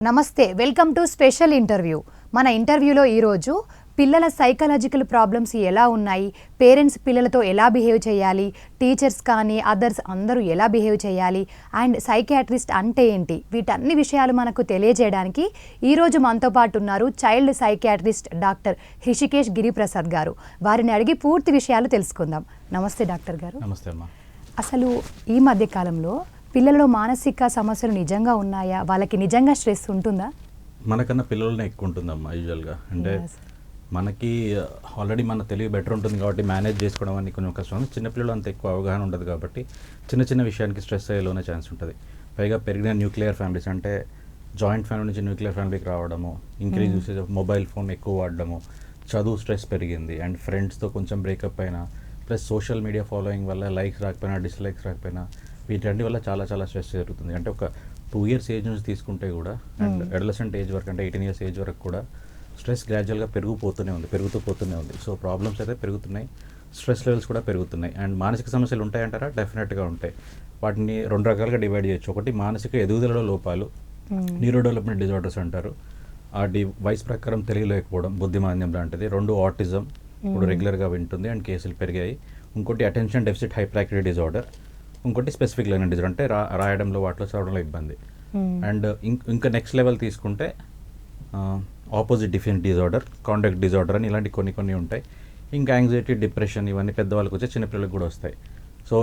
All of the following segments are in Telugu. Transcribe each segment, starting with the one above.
నమస్తే, వెల్కమ్ టు స్పెషల్ ఇంటర్వ్యూ. మన ఇంటర్వ్యూలో ఈరోజు పిల్లల సైకలాజికల్ ప్రాబ్లమ్స్ ఎలా ఉన్నాయి, పేరెంట్స్ పిల్లలతో ఎలా బిహేవ్ చేయాలి, టీచర్స్ కానీ అదర్స్ అందరూ ఎలా బిహేవ్ చేయాలి, అండ్ సైకియాట్రిస్ట్ అంటే ఏంటి, వీటన్ని విషయాలు మనకు తెలియజేయడానికి ఈరోజు మనతో పాటు ఉన్నారు child psychiatrist doctor Hrishikesh Giriprasad గారు. వారిని అడిగి పూర్తి విషయాలు తెలుసుకుందాం. నమస్తే డాక్టర్ గారు. నమస్తే అమ్మా. అసలు ఈ మధ్య కాలంలో పిల్లలలో మానసిక సమస్యలు నిజంగా ఉన్నాయా? వాళ్ళకి నిజంగా స్ట్రెస్ ఉంటుందా? మనకన్నా పిల్లలనే ఎక్కువ ఉంటుందమ్మా యూజువల్గా. అంటే మనకి ఆల్రెడీ మన తెలివి బెటర్ ఉంటుంది కాబట్టి మేనేజ్ చేసుకోవడం అని కొంచెం కష్టం. చిన్నపిల్లలు అంత ఎక్కువ అవగాహన ఉండదు కాబట్టి చిన్న చిన్న విషయానికి స్ట్రెస్ అయ్యేలోనే ఛాన్స్ ఉంటుంది. పైగా పెరిగిన న్యూక్లియర్ ఫ్యామిలీస్, అంటే జాయింట్ ఫ్యామిలీ నుంచి న్యూక్లియర్ ఫ్యామిలీకి రావడము, increase usage of mobile phone ఎక్కువ వాడడము, చదువు స్ట్రెస్ పెరిగింది, అండ్ ఫ్రెండ్స్తో కొంచెం బ్రేకప్ అయినా, ప్లస్ సోషల్ మీడియా ఫాలోయింగ్ వల్ల లైక్స్ రాకపోయినా డిస్లైక్స్ రాకపోయినా వీటన్నిటి వల్ల చాలా చాలా స్ట్రెస్ జరుగుతుంది. అంటే ఒక 2 years ఏజ్ నుంచి తీసుకుంటే కూడా, అండ్ అడలసెంట్ ఏజ్ వరకు అంటే 18 years ఏజ్ వరకు కూడా స్ట్రెస్ గ్రాడ్యువల్గా పెరుగుతూ పోతూనే ఉంది. సో ప్రాబ్లమ్స్ అయితే పెరుగుతున్నాయి, స్ట్రెస్ లెవెల్స్ కూడా పెరుగుతున్నాయి. అండ్ మానసిక సమస్యలు ఉంటాయంటారా? డెఫినెట్గా ఉంటాయి. వాటిని 2 రకాలుగా డివైడ్ చేయొచ్చు. ఒకటి మానసిక ఎదుగుదలలో లోపాలు, న్యూరో డెవలప్మెంట్ డిజార్డర్స్ అంటారు. ఆ వయసు ప్రకారం తెలియలేకపోవడం, బుద్ధిమాంద్యం లాంటిది. 2 ఆటిజం, ఇప్పుడు రెగ్యులర్గా వింటుంది అండ్ కేసులు పెరిగాయి. ఇంకోటి attention deficit hyper activity disorder. ఇంకోటి స్పెసిఫిక్ లెర్నింగ్ డిజార్డర్, అంటే రాయడంలో వాటిలో చదవడంలో ఇబ్బంది. అండ్ ఇంకా నెక్స్ట్ లెవెల్ తీసుకుంటే opposite different disorder, conduct disorder అని ఇలాంటి కొన్ని ఉంటాయి. ఇంకా యాంగ్జైటీ, డిప్రెషన్ ఇవన్నీ పెద్దవాళ్ళకి వచ్చే చిన్నపిల్లలకు కూడా వస్తాయి. సో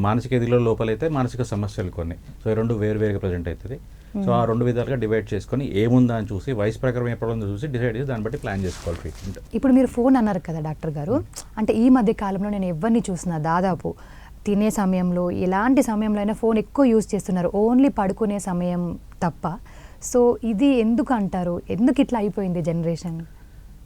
మానసిక ఎదుగుదల లోపలైతే మానసిక సమస్యలు కొన్ని. సో ఈ 2 వేరువేరుగా ప్రజెంట్ అవుతుంది. సో ఆ 2 విధాలుగా డివైడ్ చేసుకొని ఏముందా అని చూసి వయసు ప్రకారం ఏ ప్రాబ్లం చూసి డిసైడ్ చేసి దాన్ని బట్టి ప్లాన్ చేసుకోవాలి ట్రీట్మెంట్. ఇప్పుడు మీరు ఫోన్ అన్నారు కదా డాక్టర్ గారు, అంటే ఈ మధ్య కాలంలో నేను ఎవరిని చూసినా దాదాపు తినే సమయంలో, ఎలాంటి సమయంలో అయినా ఫోన్ ఎక్కువ యూజ్ చేస్తున్నారు, ఓన్లీ పడుకునే సమయం తప్ప. సో ఇది ఎందుకు అంటారు? ఎందుకు ఇట్లా అయిపోయింది జనరేషన్?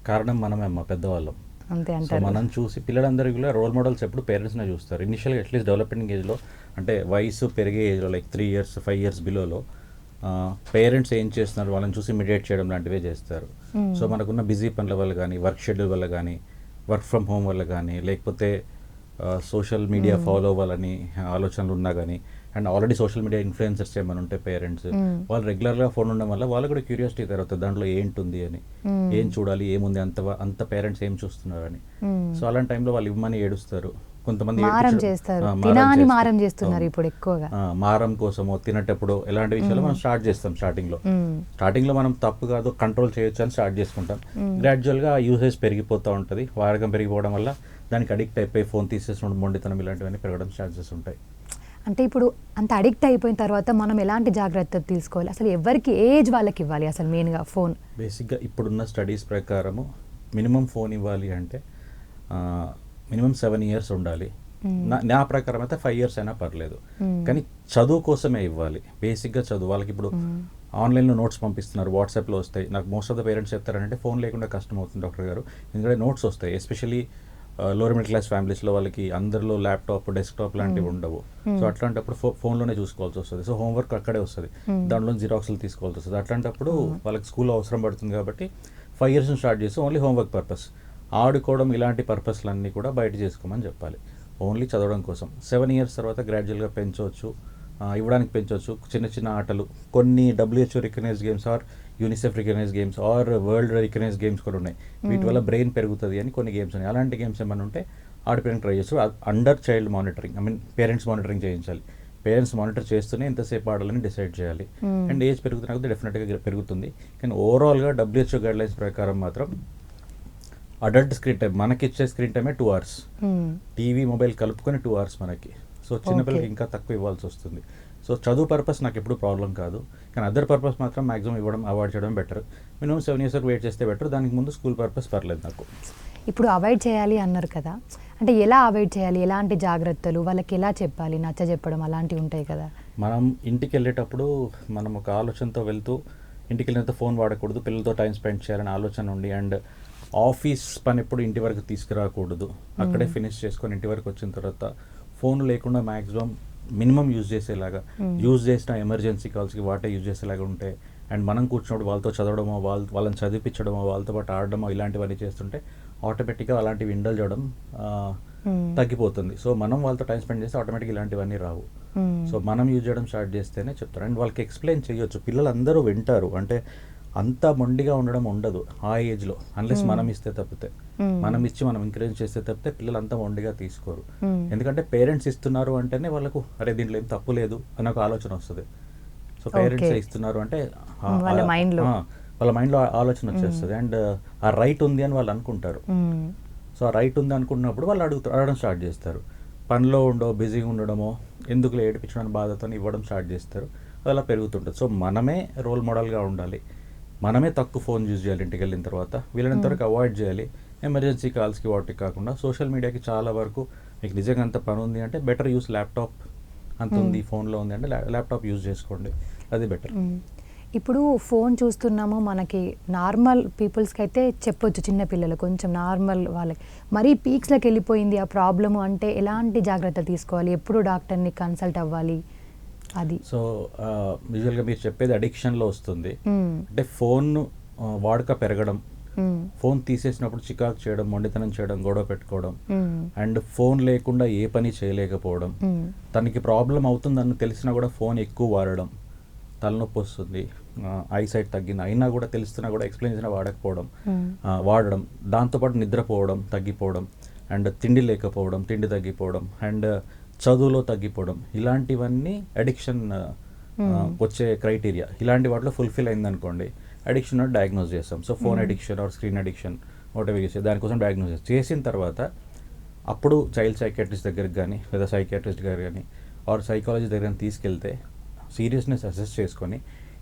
కారణం మనమే అమ్మ, పెద్దవాళ్ళం. అంతే సో అంటారు. మనం చూసి పిల్లలందరికీ కూడా రోల్ మోడల్స్ ఎప్పుడు పేరెంట్స్నే చూస్తారు. ఇనిషియల్గా అట్లీస్ట్ డెవలపింగ్ ఏజ్లో, అంటే వయసు పెరిగే ఏజ్లో, లైక్ 3 years 5 years బిలోలో పేరెంట్స్ ఏం చేస్తున్నారు వాళ్ళని చూసి ఇమిడియేట్ చేయడం లాంటివే చేస్తారు. సో మనకున్న బిజీ పనుల వల్ల కానీ, వర్క్ షెడ్యూల్ వల్ల కానీ, వర్క్ ఫ్రమ్ హోమ్ వల్ల కానీ, లేకపోతే సోషల్ మీడియా ఫాలో అవ్వాలని ఆలోచనలు ఉన్నా కానీ, and already social media influencers ఏమైనా ఉంటే పేరెంట్స్, వాళ్ళు రెగ్యులర్గా ఫోన్ ఉండడం వల్ల వాళ్ళు కూడా క్యూరియాసిటీ తరుగుతుంది దాంట్లో ఏంటుంది అని, ఏం చూడాలి, ఏముంది, అంత పేరెంట్స్ ఏం చూస్తున్నారు అని. సో అలాంటి టైంలో వాళ్ళు ఇవ్వమని ఏడుస్తారు. కొంతమంది మారం చేస్తున్నారు ఇప్పుడు ఎక్కువగా. మారం కోసమో తినేటప్పుడు ఇలాంటి విషయాలు మనం స్టార్ట్ చేస్తాం. స్టార్టింగ్లో మనం తప్పు కాదు, కంట్రోల్ చేయొచ్చు అని స్టార్ట్ చేసుకుంటాం. గ్రాడ్యువల్గా యూసేజ్ పెరిగిపోతూ ఉంటుంది. వాడకం పెరిగిపోవడం వల్ల దానికి అడిక్ట్ అయిపోయి ఫోన్ తీసేసిన మొండితనం ఇలాంటివన్నీ పెరగడం స్టార్ట్ చేస్తుంటాయి. అంటే ఇప్పుడు అంత అడిక్ట్ అయిపోయిన తర్వాత మనం ఎలాంటి జాగ్రత్తలు తీసుకోవాలి? అసలు ఎవరికి ఏజ్ వాళ్ళకి ఇవ్వాలి అసలు మెయిన్గా ఫోన్? బేసిక్గా ఇప్పుడున్న స్టడీస్ ప్రకారము మినిమం ఫోన్ ఇవ్వాలి అంటే మినిమం 7 years ఉండాలి. నా ప్రకారం అయితే 5 years అయినా పర్లేదు. కానీ చదువు కోసమే ఇవ్వాలి. బేసిక్గా చదువు. వాళ్ళకి ఇప్పుడు ఆన్లైన్లో నోట్స్ పంపిస్తున్నారు, వాట్సాప్లో వస్తాయి. నాకు మోస్ట్ ఆఫ్ ద పేరెంట్స్ చెప్తారంటే ఫోన్ లేకుండా కష్టం అవుతుంది డాక్టర్ గారు, ఎందుకంటే నోట్స్ వస్తాయి. ఎస్పెషల్లీ లోవర్ మిడిల్ క్లాస్ ఫ్యామిలీస్లో వాళ్ళకి అందరిలో ల్యాప్టాప్, డెస్క్టాప్ లాంటివి ఉండవు. సో అట్లాంటప్పుడు ఫోన్లోనే చూసుకోవాల్సి వస్తుంది. సో హోంవర్క్ అక్కడే వస్తుంది, దాంట్లో జిరాక్స్లు తీసుకోవాల్సి వస్తుంది. అట్లాంటప్పుడు వాళ్ళకి స్కూల్ అవసరం పడుతుంది కాబట్టి 5 years స్టార్ట్ చేసి ఓన్లీ హోంవర్క్ పర్పస్, ఆడుకోవడం ఇలాంటి పర్పస్లన్నీ కూడా బయట చేసుకోమని చెప్పాలి, ఓన్లీ చదవడం కోసం. 7 years తర్వాత గ్రాడ్యువల్గా పెంచవచ్చు, ఇవ్వడానికి పెంచవచ్చు. చిన్న చిన్న ఆటలు, కొన్ని WHO recognised games or UNICEF recognised games or world recognised games కూడా ఉన్నాయి. వీటి వల్ల బ్రెయిన్ పెరుగుతుంది అని కొన్ని గేమ్స్ ఉన్నాయి. అలాంటి గేమ్స్ ఏమైనా ఉంటే ఆడిపోయడానికి ట్రై చేయొచ్చు. Under child monitoring, parents monitoring చేయించాలి. పేరెంట్స్ మానిటర్ చేస్తూనే ఎంతసేపు ఆడాలని డిసైడ్ చేయాలి. అండ్ ఏజ్ పెరుగుతున్నా కొద్దీ డెఫినెట్గా పెరుగుతుంది. కానీ ఓవరాల్గా WHO గైడ్లైన్స్ ప్రకారం మాత్రం అడల్ట్ స్క్రీన్ టైం, మనకి ఇచ్చే స్క్రీన్ టైమే 2 hours, టీవీ మొబైల్ కలుపుకొని 2 hours మనకి. సో చిన్నపిల్లలకి ఇంకా తక్కువ ఇవ్వాల్సి వస్తుంది. సో చదువు పర్పస్ నాకు ఎప్పుడు ప్రాబ్లం కాదు, కానీ అదర్ పర్పస్ మాత్రం మ్యాక్సిమం ఇవ్వడం, అవాయిడ్ చేయడం బెటర్. మినిమం 7 years వరకు వెయిట్ చేస్తే బెటర్. దానికి ముందు స్కూల్ పర్పస్ పర్లేదు నాకు. ఇప్పుడు అవాయిడ్ చేయాలి అన్నారు కదా, అంటే ఎలా అవాయిడ్ చేయాలి, ఎలాంటి జాగ్రత్తలు వాళ్ళకి ఎలా చెప్పాలి, నచ్చ చెప్పడం అలాంటివి ఉంటాయి కదా? మనం ఇంటికి వెళ్ళేటప్పుడు మనం ఒక ఆలోచనతో వెళ్తూ, ఇంటికి వెళ్ళినంత ఫోన్ వాడకూడదు, పిల్లలతో టైం స్పెండ్ చేయాలని ఆలోచన ఉండి, అండ్ ఆఫీస్ పని ఎప్పుడు ఇంటి వరకు తీసుకురాకూడదు, అక్కడే ఫినిష్ చేసుకొని ఇంటి వరకు వచ్చిన తర్వాత ఫోన్ లేకుండా మ్యాక్సిమం మినిమం యూజ్ చేసేలాగా, యూజ్ చేసిన ఎమర్జెన్సీ కాల్స్కి వాటే యూజ్ చేసేలాగా ఉంటే, అండ్ మనం కూర్చున్నప్పుడు వాళ్ళతో చదవడమో, వాళ్ళని చదివించడమో, వాళ్ళతో పాటు ఆడడమో ఇలాంటివన్నీ చేస్తుంటే ఆటోమేటిక్గా అలాంటివి ఇండల్జ్ అవ్వడం తగ్గిపోతుంది. సో మనం వాళ్ళతో టైం స్పెండ్ చేస్తే ఆటోమేటిక్గా ఇలాంటివన్నీ రావు. సో మనం యూజ్ చేయడం స్టార్ట్ చేస్తేనే చెప్తారు. అండ్ వాళ్ళకి ఎక్స్ప్లెయిన్ చేయొచ్చు. పిల్లలందరూ వింటారు. అంటే అంత మొండిగా ఉండడం ఉండదు ఆ ఏజ్లో, అన్లెస్ మనం ఇస్తే తప్పితే, మనం ఇచ్చి మనం ఎంకరేజ్ చేస్తే తప్పితే పిల్లలు అంతా మొండిగా తీసుకోరు. ఎందుకంటే పేరెంట్స్ ఇస్తున్నారు అంటేనే వాళ్ళకు అరే దీంట్లో ఏం తప్పు లేదు అనే ఒక ఆలోచన వస్తుంది. సో పేరెంట్స్ ఇస్తున్నారు అంటే వాళ్ళ మైండ్లో ఆలోచన వచ్చేస్తుంది. అండ్ ఆ రైట్ ఉంది అని వాళ్ళు అనుకుంటారు. సో ఆ రైట్ ఉంది అనుకున్నప్పుడు వాళ్ళు అడగడం స్టార్ట్ చేస్తారు. పనిలో బిజీగా ఉండడమో ఎందుకు ఏడిపించడం బాధతో ఇవ్వడం స్టార్ట్ చేస్తారు. అలా పెరుగుతుంటుంది. సో మనమే రోల్ మోడల్గా ఉండాలి. మనమే తక్కువ ఫోన్ యూజ్ చేయాలి. ఇంటికి వెళ్ళిన తర్వాత వీళ్ళని వరకు అవాయిడ్ చేయాలి. ఎమర్జెన్సీ కాల్స్కి వాటికి కాకుండా సోషల్ మీడియాకి చాలా వరకు మీకు నిజంగా అంత పని ఉంది అంటే బెటర్ యూస్ ల్యాప్టాప్. అంత ఉంది ఫోన్లో ఉంది అంటే ల్యాప్టాప్ యూజ్ చేసుకోండి, అది బెటర్. ఇప్పుడు ఫోన్ చూస్తున్నాము, మనకి నార్మల్ పీపుల్స్కి అయితే చెప్పొచ్చు, చిన్నపిల్లలు కొంచెం నార్మల్ వాళ్ళకి మరీ పీక్స్లోకి వెళ్ళిపోయింది ఆ ప్రాబ్లము అంటే ఎలాంటి జాగ్రత్తలు తీసుకోవాలి, ఎప్పుడు డాక్టర్ని కన్సల్ట్ అవ్వాలి అది? సో యూజువల్గా మీరు చెప్పేది అడిక్షన్లో వస్తుంది. అంటే ఫోన్ వాడుక పెరగడం, ఫోన్ తీసేసినప్పుడు చికాకు చేయడం, మొండితనం చేయడం, గొడవ పెట్టుకోవడం, అండ్ ఫోన్ లేకుండా ఏ పని చేయలేకపోవడం, తనకి ప్రాబ్లం అవుతుందని తెలిసినా కూడా ఫోన్ ఎక్కువ వాడడం, తలనొప్పి వస్తుంది, ఐసైట్ తగ్గిన అయినా కూడా తెలుస్తున్నా కూడా ఎక్స్ప్లెయిన్ చేసినా వాడడం, దాంతోపాటు నిద్రపోవడం తగ్గిపోవడం, అండ్ తిండి లేకపోవడం, తిండి తగ్గిపోవడం, అండ్ చదువులో తగ్గిపోవడం, ఇలాంటివన్నీ అడిక్షన్ వచ్చే క్రైటీరియా. ఇలాంటి వాటిలో ఫుల్ఫిల్ అయిందనుకోండి అడిక్షన్ డయాగ్నోస్ చేస్తాం. So phone addiction or screen addiction whatever చేస్తే దానికోసం డయాగ్నోస్ చేసిన తర్వాత అప్పుడు చైల్డ్ సైకియాట్రిస్ట్ దగ్గరికి కానీ లేదా సైకియాట్రిస్ట్ దగ్గర కానీ ఆర్ సైకాలజీ దగ్గర తీసుకెళ్తే సీరియస్నెస్ అసెస్ చేసుకొని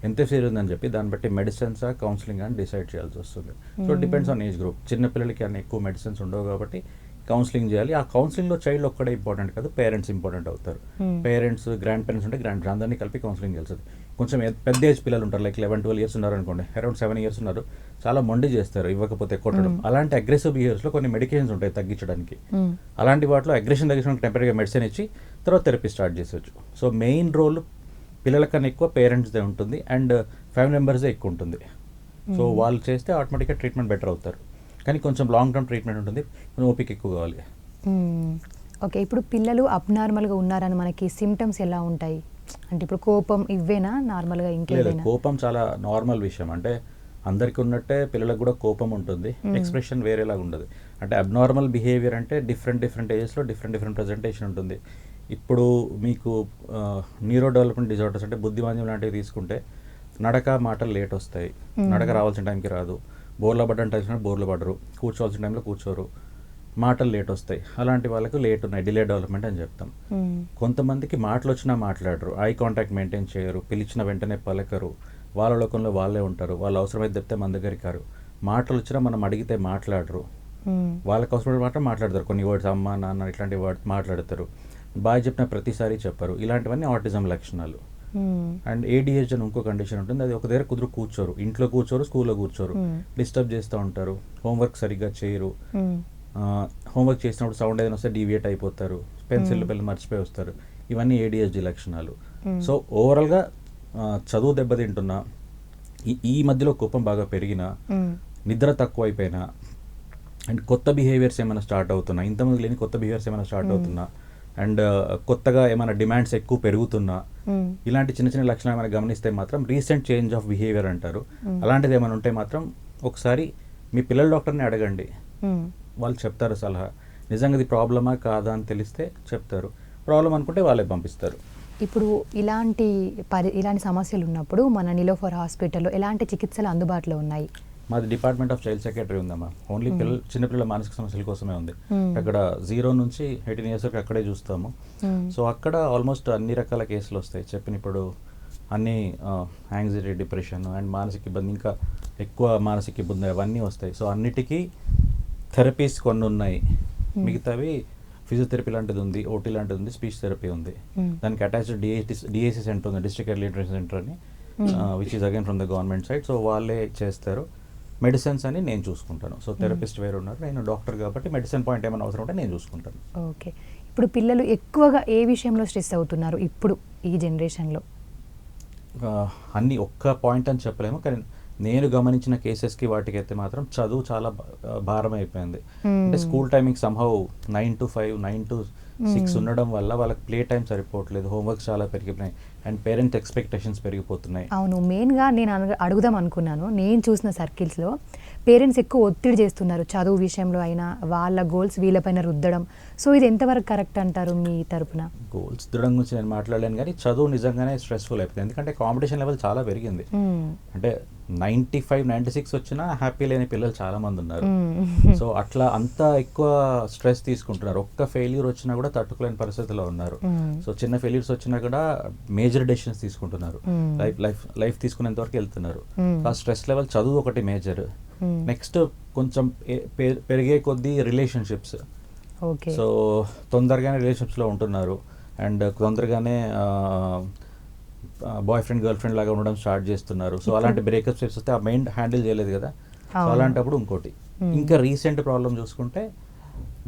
ఎంత సీరియస్ ఉందని చెప్పి దాన్ని బట్టి మెడిసిన్సా కౌన్సిలింగ్ అని డిసైడ్ చేయాల్సి వస్తుంది. So depends on age group. చిన్నపిల్లలకి అన్ని ఎక్కువ మెడిసిన్స్ ఉండవు కాబట్టి కౌన్సిలింగ్ చేయాలి. ఆ కౌన్సిలింగ్లో చైల్డ్ ఒక్కడే ఇంపార్టెంట్ కాదు, పేరెంట్స్ ఇంపార్టెంట్ అవుతారు. పేరెంట్స్, గ్రాండ్ పేరెంట్స్ ఉంటే గ్రాండ్ అందరినీ కలిపి కౌన్సిలింగ్ చేస్తుంది. కొంచెం పెద్ద ఏజ్ పిల్లలు ఉంటారు, లైక్ 11-12 ఇయర్స్ ఉన్నారు అనుకోండి, అరౌండ్ 7 ఇయర్స్ ఉన్నారు, చాలా మొండి చేస్తారు, ఇవ్వకపోతే కొట్టడం. అలాంటి అగ్రెసివ్ బిహేవియర్స్లో కొన్ని మెడికేషన్స్ ఉంటాయి తగ్గించడానికి. అలాంటి వాటిలో అగ్రెషన్ తగ్గించడానికి టెంపరీగా మెడిసిన్ ఇచ్చి తర్వాత థెరపీ స్టార్ట్ చేసేవచ్చు. సో మెయిన్ రోల్ పిల్లల కన్నా ఎక్కువ పేరెంట్స్దే ఉంటుంది అండ్ ఫ్యామిలీ మెంబర్స్దే ఎక్కువ ఉంటుంది. సో వాళ్ళు చేస్తే ఆటోమేటిక్గా ట్రీట్మెంట్ బెటర్ అవుతారు. కానీ కొంచెం లాంగ్ టర్మ్ ట్రీట్మెంట్ ఉంటుంది, కొంచెం ఓపిక ఎక్కువ కావాలి. ఓకే, ఇప్పుడు పిల్లలు అబ్నార్మల్గా ఉన్నారని మనకి సిమ్టమ్స్ ఎలా ఉంటాయి? అంటే ఇప్పుడు కోపం ఇవేనా నార్మల్గా? ఇంకేదైనా? కోపం చాలా నార్మల్ విషయం. అంటే అందరికీ ఉన్నట్టే పిల్లలకు కూడా కోపం ఉంటుంది, ఎక్స్ప్రెషన్ వేరేలాగా ఉండదు. అంటే అబ్నార్మల్ బిహేవియర్ అంటే డిఫరెంట్ ఏజెస్లో డిఫరెంట్ ప్రజెంటేషన్ ఉంటుంది. ఇప్పుడు మీకు న్యూరో డెవలప్మెంట్ డిజార్డర్స్ అంటే బుద్ధిమాంద్యం లాంటివి తీసుకుంటే నడక మాటలు లేట్ వస్తాయి, నడక రావాల్సిన టైంకి రాదు, బోర్ల పడ్డం టైం బోర్లు పడరు, కూర్చోవాల్సిన టైంలో కూర్చోరు, మాటలు లేట్ వస్తాయి. అలాంటి వాళ్ళకు లేట్ ఉన్నాయి, డిలే డెవలప్మెంట్ అని చెప్తాం. కొంతమందికి మాటలు వచ్చినా మాట్లాడరు, ఐ కాంటాక్ట్ మెయింటైన్ చేయరు, పిలిచిన వెంటనే పలకరు, వాళ్ళ లోకంలో వాళ్ళే ఉంటారు, వాళ్ళు అవసరమైతే చెప్తే మన దగ్గరికి రారు, మాటలు వచ్చినా మనం అడిగితే మాట్లాడరు, వాళ్ళకి అవసరమైన మాట మాట్లాడతారు, కొన్ని వర్డ్స్ అమ్మ నాన్న ఇట్లాంటి వర్డ్స్ మాట్లాడతారు, బాగా చెప్పిన ప్రతిసారి చెప్పరు. ఇలాంటివన్నీ ఆటిజం లక్షణాలు. అండ్ ADHD అని ఇంకో కండిషన్ ఉంటుంది, అది ఒక దగ్గర కూర్చోరు, ఇంట్లో కూర్చోరు, స్కూల్లో కూర్చోరు, డిస్టర్బ్ చేస్తూ ఉంటారు, హోంవర్క్ సరిగ్గా చేయరు, హోంవర్క్ చేసినప్పుడు సౌండ్ ఏదైనా వస్తే డీవియేట్ అయిపోతారు, పెన్సిల్ పిల్లలు మర్చిపోయి వస్తారు. ఇవన్నీ ADHD లక్షణాలు. సో ఓవరాల్గా చదువు దెబ్బతింటున్నా, ఈ మధ్యలో కోపం బాగా పెరిగినా, నిద్ర తక్కువ అయిపోయినా, అండ్ కొత్త బిహేవియర్స్ ఏమైనా స్టార్ట్ అవుతున్నా, ఇంతకుముందు లేని కొత్త బిహేవియర్స్ ఏమైనా స్టార్ట్ అవుతున్నా, అండ్ కొత్తగా ఏమైనా డిమాండ్స్ ఎక్కువ పెరుగుతున్నా, ఇలాంటి చిన్న లక్షణాలు ఏమైనా గమనిస్తే మాత్రం రీసెంట్ చేంజ్ ఆఫ్ బిహేవియర్ అంటారు. అలాంటిది ఏమైనా ఉంటే మాత్రం ఒకసారి మీ పిల్లల డాక్టర్ని అడగండి, వాళ్ళు చెప్తారు సలహా. నిజంగా ఇది ప్రాబ్లమా కాదా అని తెలిస్తే చెప్తారు, ప్రాబ్లం అనుకుంటే వాళ్ళే పంపిస్తారు. ఇప్పుడు ఇలాంటి సమస్యలు ఉన్నప్పుడు మన నిలోఫర్ హాస్పిటల్లో ఎలాంటి చికిత్సలు అందుబాటులో ఉన్నాయి? మాది డిపార్ట్మెంట్ ఆఫ్ చైల్డ్ సెక్రటరీ ఉందమ్మా. ఓన్లీ చిన్నపిల్లల మానసిక సమస్యల కోసమే ఉంది. అక్కడ 0 నుంచి 18 ఇయర్స్ వరకు అక్కడే చూస్తాము. సో అక్కడ ఆల్మోస్ట్ అన్ని రకాల కేసులు వస్తాయి. ఇప్పుడు అన్ని యాంగ్జైటీ, డిప్రెషన్ అండ్ మానసిక ఇబ్బంది, ఇంకా ఎక్కువ మానసిక ఇబ్బంది అవన్నీ వస్తాయి. సో అన్నిటికీ థెరపీస్ కొన్ని ఉన్నాయి, మిగతావి ఫిజియోథెరపీ లాంటిది ఉంది, OT లాంటిది ఉంది, స్పీచ్ థెరపీ ఉంది. దానికి అటాచ్డ్ DAC సెంటర్ ఉంది, డిస్ట్రిక్ట్ ఎర్లీ ఇంటర్వెన్షన్ సెంటర్ అని, which is again from the government side. So వాళ్ళే చేస్తారు. మెడిసిన్స్ అని నేను చూసుకుంటాను. సో థెరపిస్ట్ వేరు ఉన్నారు, నేను డాక్టర్ కాబట్టి మెడిసిన్ పాయింట్ ఏమైనా అవసరం ఉంటే నేను చూసుకుంటాను. ఓకే, ఇప్పుడు పిల్లలు ఎక్కువగా ఏ విషయంలో స్ట్రెస్ అవుతున్నారు ఇప్పుడు ఈ జనరేషన్లో? అన్ని ఒక్క పాయింట్ అని చెప్పలేము, కానీ నేను గమనించిన కేసెస్కి వాటికైతే మాత్రం చదువు చాలా భారం అయిపోయింది. అంటే school timing somehow 9 to 5, 9 to 6 ఉండడం వల్ల వాళ్ళకి ప్లే టైం సరిపోవట్లేదు, హోంవర్క్స్ చాలా పెరిగిపోయినాయి అండ్ పేరెంట్స్ ఎక్స్పెక్టేషన్స్ పెరిగిపోతున్నాయి. అవును, మెయిన్గా నేను అడుగుదాం అనుకున్నాను. నేను చూసిన సర్కిల్స్లో పేరెంట్స్ ఎక్కువ ఒత్తిడి చేస్తున్నారు చదువు విషయంలో అయినా, వాళ్ళ గోల్స్ వీళ్ళపైన రుద్దడం. సో ఇది ఎంతవరకు కరెక్ట్ అంటారు మీ తరపున? గోల్స్ దృఢం గురించి నేను మాట్లాడలేను, కానీ చదువు నిజంగానే స్ట్రెస్ఫుల్ అయిపోయింది. ఎందుకంటే కాంపిటీషన్ లెవెల్ చాలా పెరిగింది. అంటే 95, 96 వచ్చినా హ్యాపీ లేని పిల్లలు చాలా మంది ఉన్నారు. సో అట్లా అంత ఎక్కువ స్ట్రెస్ తీసుకుంటున్నారు. ఒక్క ఫెయిల్యూర్ వచ్చినా కూడా తట్టుకోలేని పరిస్థితిలో ఉన్నారు. సో చిన్న ఫెయిల్యూర్స్ వచ్చినా కూడా మేజర్ డెసిషన్స్ తీసుకుంటున్నారు, లైఫ్ తీసుకునేంత వరకు వెళ్తున్నారు. ఆ స్ట్రెస్ లెవెల్ చదువు ఒకటి మేజర్. నెక్స్ట్ కొంచెం పెరిగే కొద్దీ రిలేషన్షిప్స్. సో తొందరగానే రిలేషన్షిప్స్లో ఉంటున్నారు అండ్ తొందరగానే బాయ్ ఫ్రెండ్ గర్ల్ ఫ్రెండ్ లాగా ఉండడం స్టార్ట్ చేస్తున్నారు. సో అలాంటి బ్రేకప్స్ వస్తే ఆ మైండ్ హ్యాండిల్ చేయలేదు కదా. సో అలాంటప్పుడు ఇంకోటి ఇంకా రీసెంట్ ప్రాబ్లం చూసుకుంటే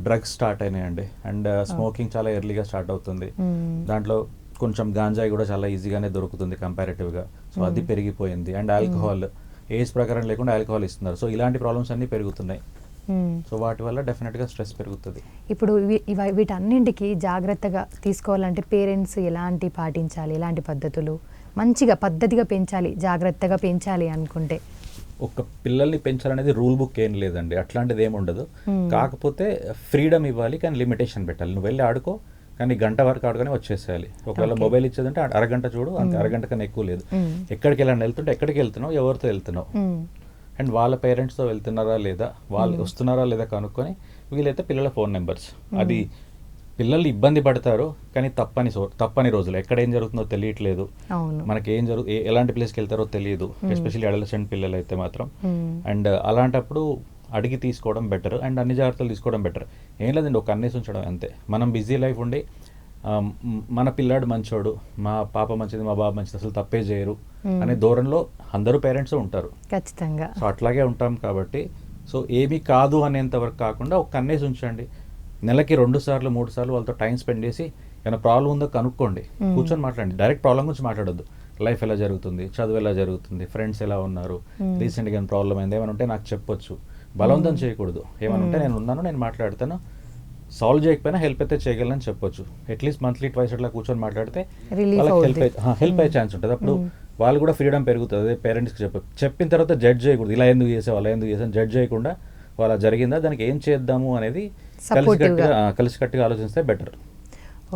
డ్రగ్స్ స్టార్ట్ అయినాయండి. అండ్ స్మోకింగ్ చాలా ఎర్లీగా స్టార్ట్ అవుతుంది. దాంట్లో కొంచెం గాంజాయి కూడా చాలా ఈజీగానే దొరుకుతుంది కంపారిటివ్గా. సో అది పెరిగిపోయింది. అండ్ ఆల్కహాల్ ఏజ్ ప్రకారం లేకుండా ఆల్కహాల్ ఇస్తున్నారు. సో ఇలాంటి ప్రాబ్లమ్స్ అన్నీ పెరుగుతున్నాయి. సో వాటి వల్ల డెఫినెట్గా స్ట్రెస్ పెరుగుతుంది. ఇప్పుడు వీటన్నింటికి జాగ్రత్తగా తీసుకోవాలంటే పేరెంట్స్ ఎలాంటి పాటించాలి, ఎలాంటి పద్ధతులు మంచిగా పద్ధతిగా పెంచాలి, జాగ్రత్తగా పెంచాలి అనుకుంటే? ఒక పిల్లల్ని పెంచాలనేది రూల్ బుక్ ఏం లేదండి, అట్లాంటిది ఏమి ఉండదు. కాకపోతే ఫ్రీడమ్ ఇవ్వాలి, కానీ లిమిటేషన్ పెట్టాలి. నువ్వు వెళ్ళి ఆడుకో, కానీ గంట వరకు ఆడుకొని వచ్చేసేయాలి. ఒకవేళ మొబైల్ ఇచ్చేదంటే అరగంట చూడు, అంతే, అరగంట కన్నా ఎక్కువ లేదు. ఎక్కడికి వెళ్ళాలని వెళ్తుంటే ఎక్కడికి వెళ్తున్నావు, ఎవరితో వెళ్తున్నావు, అండ్ వాళ్ళ పేరెంట్స్తో వెళ్తున్నారా లేదా, వాళ్ళు వస్తున్నారా లేదా కనుక్కొని, వీలైతే పిల్లల ఫోన్ నెంబర్స్. అది పిల్లలు ఇబ్బంది పడతారు, కానీ తప్పని రోజులు ఎక్కడ ఏం జరుగుతుందో తెలియట్లేదు, మనకి ఎలాంటి ప్లేస్కి వెళ్తారో తెలియదు, ఎస్పెషల్లీ అడలసెంట్ పిల్లలు అయితే మాత్రం. అండ్ అలాంటప్పుడు అడిగి తీసుకోవడం బెటర్ అండ్ అన్ని జాగ్రత్తలు తీసుకోవడం బెటర్. ఏం లేదండి, ఒక అన్నేసి ఉంచడం అంతే. మనం బిజీ లైఫ్ ఉండి మన పిల్లాడు మంచోడు, మా పాప మంచిది, మా బాబు మంచిది, అసలు తప్పే చేయరు అనే ధోరణిలో అందరూ పేరెంట్స్ ఉంటారు ఖచ్చితంగా. సో అట్లాగే ఉంటాం కాబట్టి సో ఏమీ కాదు అనేంత వరకు కాకుండా ఒక కన్నేసి ఉంచండి. నెలకి 2 సార్లు 3 సార్లు వాళ్ళతో టైం స్పెండ్ చేసి ఏమైనా ప్రాబ్లం ఉందో కనుక్కోండి, కూర్చొని మాట్లాడండి. డైరెక్ట్ ప్రాబ్లం గురించి మాట్లాడొద్దు. లైఫ్ ఎలా జరుగుతుంది, చదువు ఎలా జరుగుతుంది, ఫ్రెండ్స్ ఎలా ఉన్నారు, రీసెంట్గా ఏమైనా ప్రాబ్లం అయింది, ఏమైనా ఉంటే నాకు చెప్పొచ్చు. బలవంతం చేయకూడదు. ఏమైనా ఉంటే నేను ఉన్నాను, నేను మాట్లాడతాను, సాల్వ్ చేయకపోయినా హెల్ప్ అయితే చేయగలని చెప్పొచ్చు. అట్లీస్ట్ మంత్లీ ట్వైస్ అట్లా కూర్చొని మాట్లాడితే వాళ్ళకి హెల్ప్ అయ్యే ఛాన్స్ ఉంటుంది. అప్పుడు వాళ్ళు కూడా ఫ్రీడమ్ పెరుగుతుంది. పేరెంట్స్కి చెప్పిన తర్వాత జడ్జ్ చేయకూడదు, ఇలా ఎందుకు చేసావు అలా ఎందుకు చేసావు జడ్జ్ చేయకుండా వాళ్ళ జరిగిందా, దానికి ఏం చేద్దాము అనేది కలిసికట్టుగా ఆలోచిస్తే బెటర్.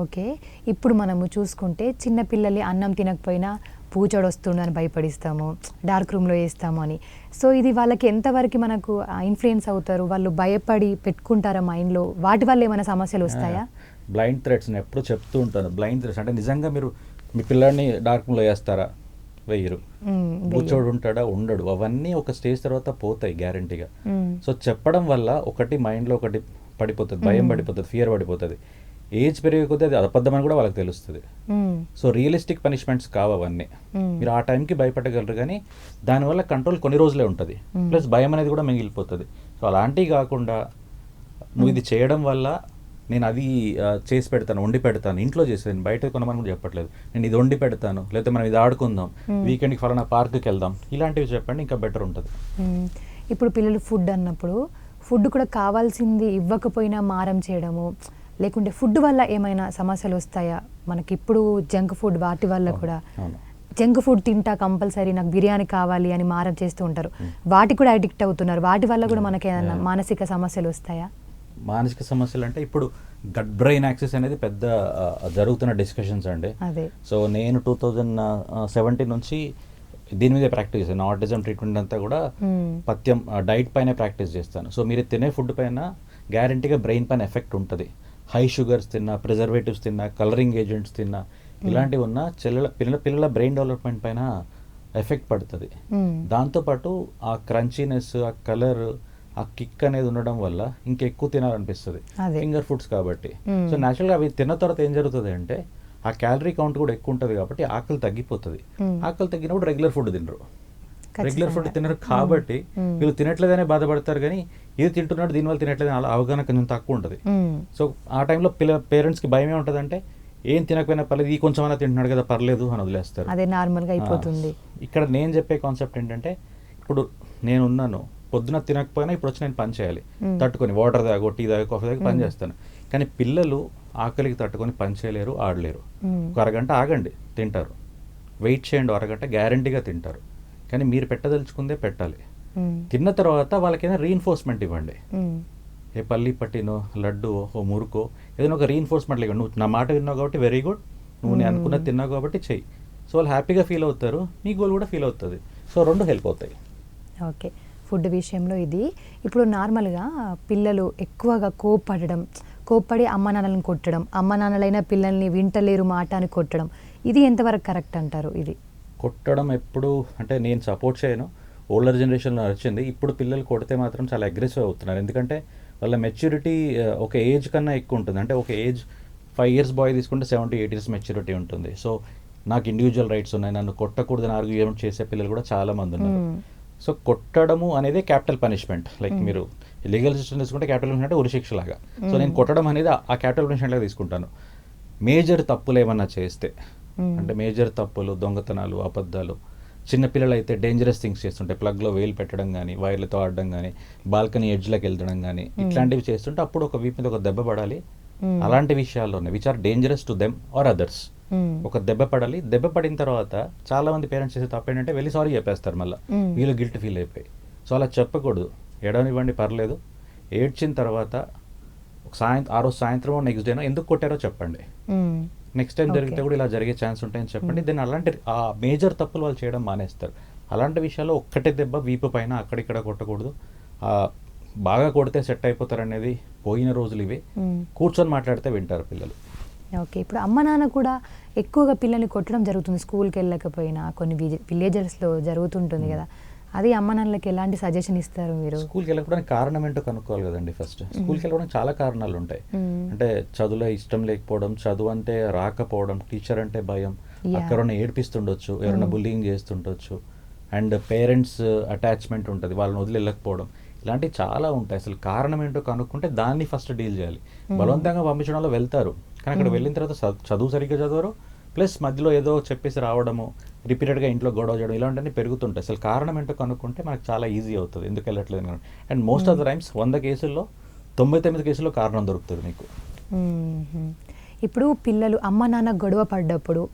ఓకే, ఇప్పుడు మనము చూసుకుంటే చిన్నపిల్లలు అన్నం తినకపోయినా పూచోడు వస్తుండని భయపడిస్తాము, డార్క్ రూమ్లో వేస్తాము అని. సో ఇది వాళ్ళకి ఎంతవరకు మనకు ఇన్ఫ్లుయెన్స్ అవుతారు, వాళ్ళు భయపడి పెట్టుకుంటారా మైండ్లో, వాటి వల్ల ఏమైనా సమస్యలు వస్తాయా? బ్లైండ్ థ్రెట్స్ నేను ఎప్పుడు చెప్తూ ఉంటాను. బ్లైండ్ థ్రెట్స్ అంటే నిజంగా మీరు మీ పిల్లాడిని డార్క్ రూమ్లో వేస్తారా, వెయ్యరు. కూర్చోడు ఉంటాడా, ఉండడు. అవన్నీ ఒక స్టేజ్ తర్వాత పోతాయి గ్యారంటీగా. సో చెప్పడం వల్ల ఒకటి మైండ్లో ఒకటి పడిపోతుంది, భయం పడిపోతుంది, ఫియర్ పడిపోతుంది. ఏజ్ పెరిగే కొద్దీ అది అబద్ధం అని కూడా వాళ్ళకి తెలుస్తుంది. సో రియలిస్టిక్ పనిష్మెంట్స్ కావు అవన్నీ. మీరు ఆ టైంకి భయపడగలరు, కానీ దానివల్ల కంట్రోల్ కొన్ని రోజులే ఉంటుంది, ప్లస్ భయం అనేది కూడా మిగిలిపోతుంది. సో అలాంటివి కాకుండా నువ్వు ఇది చేయడం వల్ల నేను అది చేసి పెడతాను, వండి పెడతాను, ఇంట్లో చేసేది, బయట కొనమని కూడా చెప్పట్లేదు, నేను ఇది వండి పెడతాను, లేకపోతే మనం ఇది ఆడుకుందాం, వీకెండ్కి ఫలానా పార్క్కి వెళ్దాం, ఇలాంటివి చెప్పండి, ఇంకా బెటర్ ఉంటుంది. ఇప్పుడు పిల్లలు ఫుడ్ అన్నప్పుడు ఫుడ్ కూడా కావాల్సింది ఇవ్వకపోయినా మారం చేయడము, లేకుంటే ఫుడ్ వల్ల ఏమైనా సమస్యలు వస్తాయా మనకి? ఇప్పుడు జంక్ ఫుడ్ వాటి వల్ల కూడా, జంక్ ఫుడ్ తింటా కంపల్సరీ నాకు బిర్యానీ కావాలి అని మారం చేస్తూ ఉంటారు, వాటి కూడా అడిక్ట్ అవుతున్నారు, వాటి వల్ల కూడా మనకి ఏమైనా మానసిక సమస్యలు వస్తాయా? మానసిక సమస్యలు అంటే ఇప్పుడు గట్ బ్రెయిన్ యాక్సెస్ అనేది పెద్ద జరుగుతున్న డిస్కషన్స్ అండి. సో నేను 2017 నుంచి దీని మీదే ప్రాక్టీస్ చేశాను. ఆటిజం ట్రీట్మెంట్ అంతా కూడా పథ్యం డైట్ పైన ప్రాక్టీస్ చేస్తాను. సో మీరు తినే ఫుడ్ పైన గ్యారంటీగా బ్రెయిన్ పైన ఎఫెక్ట్ ఉంటుంది. హై షుగర్స్ తిన్నా, ప్రిజర్వేటివ్స్ తిన్నా, కలరింగ్ ఏజెంట్స్ తిన్నా, ఇలాంటివి ఉన్న పిల్లల బ్రెయిన్ డెవలప్మెంట్ పైన ఎఫెక్ట్ పడుతుంది. దాంతోపాటు ఆ క్రంచీనెస్, ఆ కలర్, ఆ కిక్ అనేది ఉండడం వల్ల ఇంకెక్కువ తినాలనిపిస్తుంది, ఫింగర్ ఫుడ్స్ కాబట్టి. సో న్యాచురల్గా అవి తిన్న తర్వాత ఏం జరుగుతుంది అంటే ఆ క్యాలరీ కౌంట్ కూడా ఎక్కువ ఉంటుంది కాబట్టి ఆకలి తగ్గిపోతుంది. ఆకలి తగ్గినప్పుడు రెగ్యులర్ ఫుడ్ తినరు కాబట్టి వీళ్ళు తినట్లేదనే బాధపడతారు, కానీ ఇది తింటున్నాడు దీనివల్ల తినట్లేదని అలా అవగాహన కొంచెం తక్కువ ఉంటుంది. సో ఆ టైంలో పేరెంట్స్కి భయమే ఉంటుంది, అంటే ఏం తినకపోయినా పర్లేదు, ఈ కొంచెమైనా తింటున్నాడు కదా పర్లేదు అని వదిలేస్తారు. అదే నార్మల్గా అయిపోతుంది. ఇక్కడ నేను చెప్పే కాన్సెప్ట్ ఏంటంటే, ఇప్పుడు నేనున్నాను, పొద్దున తినకపోయినా ఇప్పుడు వచ్చి నేను పని చేయాలి, తట్టుకొని వాటర్ తాగో, టీ తాగో, కాఫీ తాగో పని చేస్తాను. కానీ పిల్లలు ఆకలికి తట్టుకొని పని చేయలేరు, ఆడలేరు. ఒక అరగంట ఆగండి, తింటారు. వెయిట్ చేయండి అరగంట, గ్యారంటీగా తింటారు. కానీ మీరు పెట్టదలుచుకుందే పెట్టాలి. తిన్న తర్వాత వాళ్ళకైనా రీఇన్ఫోర్స్మెంట్ ఇవ్వండి. ఏ పల్లి పట్టినో, లడ్డు, ఓ మురుకో, ఏదైనా ఒక రీఇన్ఫోర్స్మెంట్ ఇవ్వండి. నువ్వు నా మాట విన్నావు కాబట్టి వెరీ గుడ్, నువ్వు నేను అనుకున్నది తిన్నావు కాబట్టి చెయ్యి. సో వాళ్ళు హ్యాపీగా ఫీల్ అవుతారు, మీ గోల్ కూడా ఫీల్ అవుతుంది. సో రెండు హెల్ప్ అవుతాయి. ఓకే, ఫుడ్ విషయంలో ఇది. ఇప్పుడు నార్మల్గా పిల్లలు ఎక్కువగా కోప్పడి అమ్మ నాన్నలను కొట్టడం, అమ్మ నాన్నలైన పిల్లల్ని వింటలేరు మాట అని కొట్టడం, ఇది ఎంతవరకు కరెక్ట్ అంటారు? ఇది కొట్టడం ఎప్పుడు అంటే నేను సపోర్ట్ చేయను. ఓల్డర్ జనరేషన్లో వచ్చింది. ఇప్పుడు పిల్లలు కొడితే మాత్రం చాలా అగ్రెసివ్ అవుతున్నారు. ఎందుకంటే వాళ్ళ మెచ్యూరిటీ ఒక ఏజ్ కన్నా ఎక్కువ ఉంటుంది. అంటే ఒక ఏజ్ 5 years బాయ్ తీసుకుంటే 70-8 years మెచ్యూరిటీ ఉంటుంది. సో నాకు ఇండివిజువల్ రైట్స్ ఉన్నాయి, నన్ను కొట్టకూడదని ఆర్గ్యుమెంట్ చేసే పిల్లలు కూడా చాలా మంది ఉన్నారు. సో కొట్టడము అనేది క్యాపిటల్ పనిష్మెంట్. లైక్ మీరు లీగల్ సిస్టమ్ తీసుకుంటే క్యాపిటల్ పనిష్మెంట్ అంటే ఉరిశిక్ష లాగా. సో నేను కొట్టడం అనేది ఆ క్యాపిటల్ పనిష్మెంట్ లాగా తీసుకుంటాను. మేజర్ తప్పులు ఏమన్నా చేస్తే, అంటే మేజర్ తప్పులు, దొంగతనాలు, అబద్ధాలు, చిన్నపిల్లలు అయితే డేంజరస్ థింగ్స్ చేస్తుంటే ప్లగ్లో వేలు పెట్టడం కానీ, వైర్లతో ఆడడం కానీ, బాల్కనీ ఎడ్జ్లోకి వెళ్ళడం కానీ, ఇట్లాంటివి చేస్తుంటే అప్పుడు ఒక వీపు మీద ఒక దెబ్బ పడాలి. అలాంటి విషయాల్లోనే which are dangerous to them or others ఒక దెబ్బ పడాలి. దెబ్బ పడిన తర్వాత చాలా మంది పేరెంట్స్ చేసే తప్పు ఏంటంటే వెళ్ళి సారీ చెప్పేస్తారు, మళ్ళీ వీళ్ళు గిల్ట్ ఫీల్ అయిపోయి. సో అలా చెప్పకూడదు. ఏడవనివ్వండి, పర్లేదు. ఏడ్చిన తర్వాత ఆ రోజు సాయంత్రం నెక్స్ట్ డేనో ఎందుకు కొట్టారో చెప్పండి. నెక్స్ట్ టైం జరిగితే కూడా ఇలా జరిగే ఛాన్స్ ఉంటాయని చెప్పండి. దెన్ అలాంటి ఆ మేజర్ తప్పులు వాళ్ళు చేయడం మానేస్తారు. అలాంటి విషయాల్లో ఒక్కటే దెబ్బ వీపు పైన అక్కడిక్కడ కొట్టకూడదు. బాగా కొడితే సెట్ అయిపోతారు అనేది పోయిన రోజులు ఇవి. కూర్చొని మాట్లాడితే వింటారు పిల్లలు. ఓకే, ఇప్పుడు అమ్మ నాన్న కూడా ఎక్కువగా పిల్లల్ని కొట్టడం జరుగుతుంది. స్కూల్కి వెళ్ళకపోయినా కొన్ని విలేజెస్లో జరుగుతుంటుంది కదా, అది అమ్మ నాన్నలకి ఎలాంటి సజెషన్ ఇస్తారు మీరు? స్కూల్కి వెళ్ళకపోవడానికి కారణం ఏంటో కనుక్కోవాలి కదండి ఫస్ట్. స్కూల్కి వెళ్ళడానికి చాలా కారణాలు ఉంటాయి. అంటే చదువులో ఇష్టం లేకపోవడం, చదువు అంటే రాకపోవడం, టీచర్ అంటే భయం, అక్కడ ఏడిపిస్తుండొచ్చు, ఎవరైనా బుల్లింగ్ చేస్తుండొచ్చు, అండ్ పేరెంట్స్ అటాచ్మెంట్ ఉంటుంది, వాళ్ళని వదిలి వెళ్ళకపోవడం, ఇలాంటివి చాలా ఉంటాయి. అసలు కారణం ఏంటో కనుక్కుంటే దాన్ని ఫస్ట్ డీల్ చేయాలి. బలవంతంగా పంపించడంలో వెళ్తారు, కానీ అక్కడ వెళ్ళిన తర్వాత చదువు సరిగ్గా చదవరు, ప్లస్ మధ్యలో ఏదో చెప్పేసి రావడము, రిపీటెడ్గా ఇంట్లో గొడవ చేయడం, ఇలాంటివన్నీ పెరుగుతుంటాయి. అసలు కారణం ఏంటో కనుక్కుంటే మనకు చాలా ఈజీ అవుతుంది ఎందుకు వెళ్ళట్లేదు. And most of the times 100 కేసుల్లో 99 కేసుల్లో కారణం దొరుకుతుంది మీకు. ఇప్పుడు పిల్లలు అమ్మ నాన్న గొడవ పడ్డప్పుడు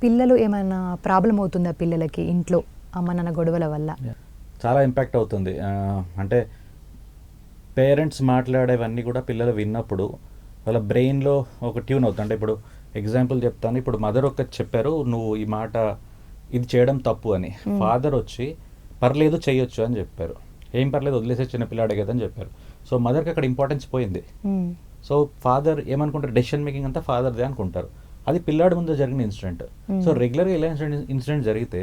పిల్లలు ఏమైనా ప్రాబ్లం అవుతుందా పిల్లలకి ఇంట్లో అమ్మ నాన్న గొడవల వల్ల? చాలా ఇంపాక్ట్ అవుతుంది. అంటే పేరెంట్స్ మాట్లాడేవన్నీ కూడా పిల్లలు విన్నప్పుడు వాళ్ళ బ్రెయిన్లో ఒక ట్యూన్ అవుతుంది. అంటే ఇప్పుడు ఎగ్జాంపుల్ చెప్తాను. ఇప్పుడు మదర్ ఒక చెప్పారు, నువ్వు ఈ మాట ఇది చేయడం తప్పు అని. ఫాదర్ వచ్చి పర్లేదు చేయొచ్చు అని చెప్పారు. ఏం పర్లేదు, వదిలేసే చిన్నపిల్లాడే కదా అని చెప్పారు. సో మదర్కి అక్కడ ఇంపార్టెన్స్ పోయింది. సో ఫాదర్ ఏమనుకుంటారు, డెసిషన్ మేకింగ్ అంతా ఫాదర్దే అనుకుంటారు. అది పిల్లాడి ముందు జరిగిన ఇన్సిడెంట్. సో రెగ్యులర్గా ఇలా ఇన్సిడెంట్ జరిగితే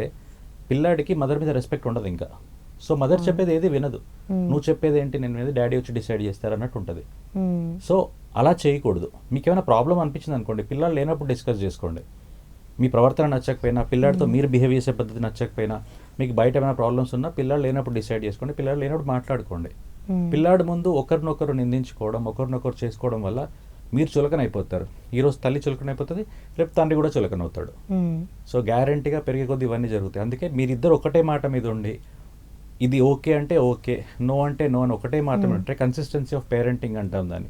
పిల్లాడికి మదర్ మీద రెస్పెక్ట్ ఉండదు ఇంకా. సో మదర్ చెప్పేది ఏది వినదు, నువ్వు చెప్పేది ఏంటి, నేను మీద డాడీ వచ్చి డిసైడ్ చేస్తారు అన్నట్టు ఉంటుంది. సో అలా చేయకూడదు. మీకు ఏమైనా ప్రాబ్లం అనిపించింది అనుకోండి, పిల్లలు లేనప్పుడు డిస్కస్ చేసుకోండి. మీ ప్రవర్తన నచ్చకపోయినా, పిల్లాడితో మీరు బిహేవ్ చేసే పద్ధతి నచ్చకపోయినా, మీకు బయట ఏమైనా ప్రాబ్లమ్స్ ఉన్నా పిల్లలు లేనప్పుడు డిసైడ్ చేసుకోండి, పిల్లలు లేనప్పుడు మాట్లాడుకోండి. పిల్లాడి ముందు ఒకరినొకరు నిందించుకోవడం, ఒకరినొకరు చేసుకోవడం వల్ల మీరు చులకన అయిపోతారు. ఈరోజు తల్లి చులకన అయిపోతుంది, రేపు తండ్రి కూడా చులకన అవుతాడు. సో గ్యారంటీగా పెరిగే కొద్ది ఇవన్నీ జరుగుతాయి. అందుకే మీరిద్దరు ఒకటే మాట మీద ఉండి, ఇది ఓకే అంటే ఓకే, నో అంటే నో అని ఒకటే మాట ఉంటే కన్సిస్టెన్సీ ఆఫ్ పేరెంటింగ్ అంటాం దాన్ని.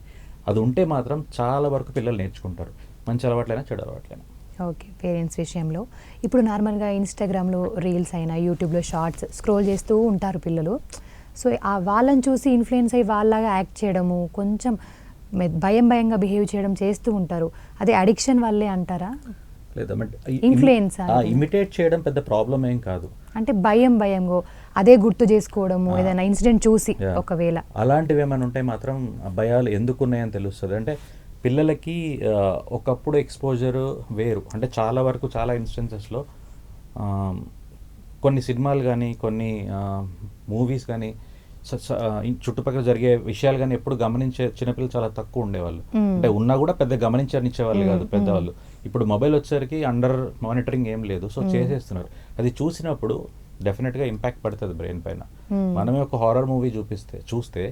అది ఉంటే మాత్రం చాలా వరకు పిల్లలు నేర్చుకుంటారు, మంచి అలవాట్లైనా చెడు అలవాట్లైనా. ఓకే, పేరెంట్స్ విషయంలో ఇప్పుడు నార్మల్గా ఇన్స్టాగ్రామ్లో రీల్స్ అయినా యూట్యూబ్లో షార్ట్స్ స్క్రోల్ చేస్తూ ఉంటారు పిల్లలు. సో వాళ్ళని చూసి ఇన్ఫ్లుయెన్స్ అయ్యి వాళ్ళలాగా యాక్ట్ చేయడము, కొంచెం భయంగా బిహేవ్ చేయడం చేస్తూ ఉంటారు. అది అడిక్షన్ వల్లే అంటారా? లేదా ఇన్ఫ్లుయెన్స్ ఇమిటేట్ చేయడం పెద్ద ప్రాబ్లం ఏం కాదు. అంటే భయంగా అదే గుర్తు చేసుకోవడము, ఏదైనా ఇన్సిడెంట్ చూసి ఒకవేళ అలాంటివి ఏమైనా ఉంటే మాత్రం భయాలు ఎందుకున్నాయని తెలుస్తుంది. అంటే పిల్లలకి ఒకప్పుడు ఎక్స్పోజర్ వేరు. అంటే చాలా వరకు చాలా ఇన్స్టెన్సెస్లో కొన్ని సినిమాలు కానీ, కొన్ని మూవీస్ కానీ, చుట్టుపక్కల జరిగే విషయాలు కానీ ఎప్పుడు గమనించే చిన్నపిల్లలు చాలా తక్కువ ఉండేవాళ్ళు. అంటే ఉన్నా కూడా పెద్ద గమనించనిచ్చేవాళ్ళు కాదు పెద్దవాళ్ళు. ఇప్పుడు మొబైల్ వచ్చేసరికి అండర్ మానిటరింగ్ ఏం లేదు, సో చేసేస్తున్నారు. అది చూసినప్పుడు డెఫినెట్గా ఇంపాక్ట్ పడుతుంది బ్రెయిన్ పైన. మనమే ఒక హారర్ మూవీ చూస్తే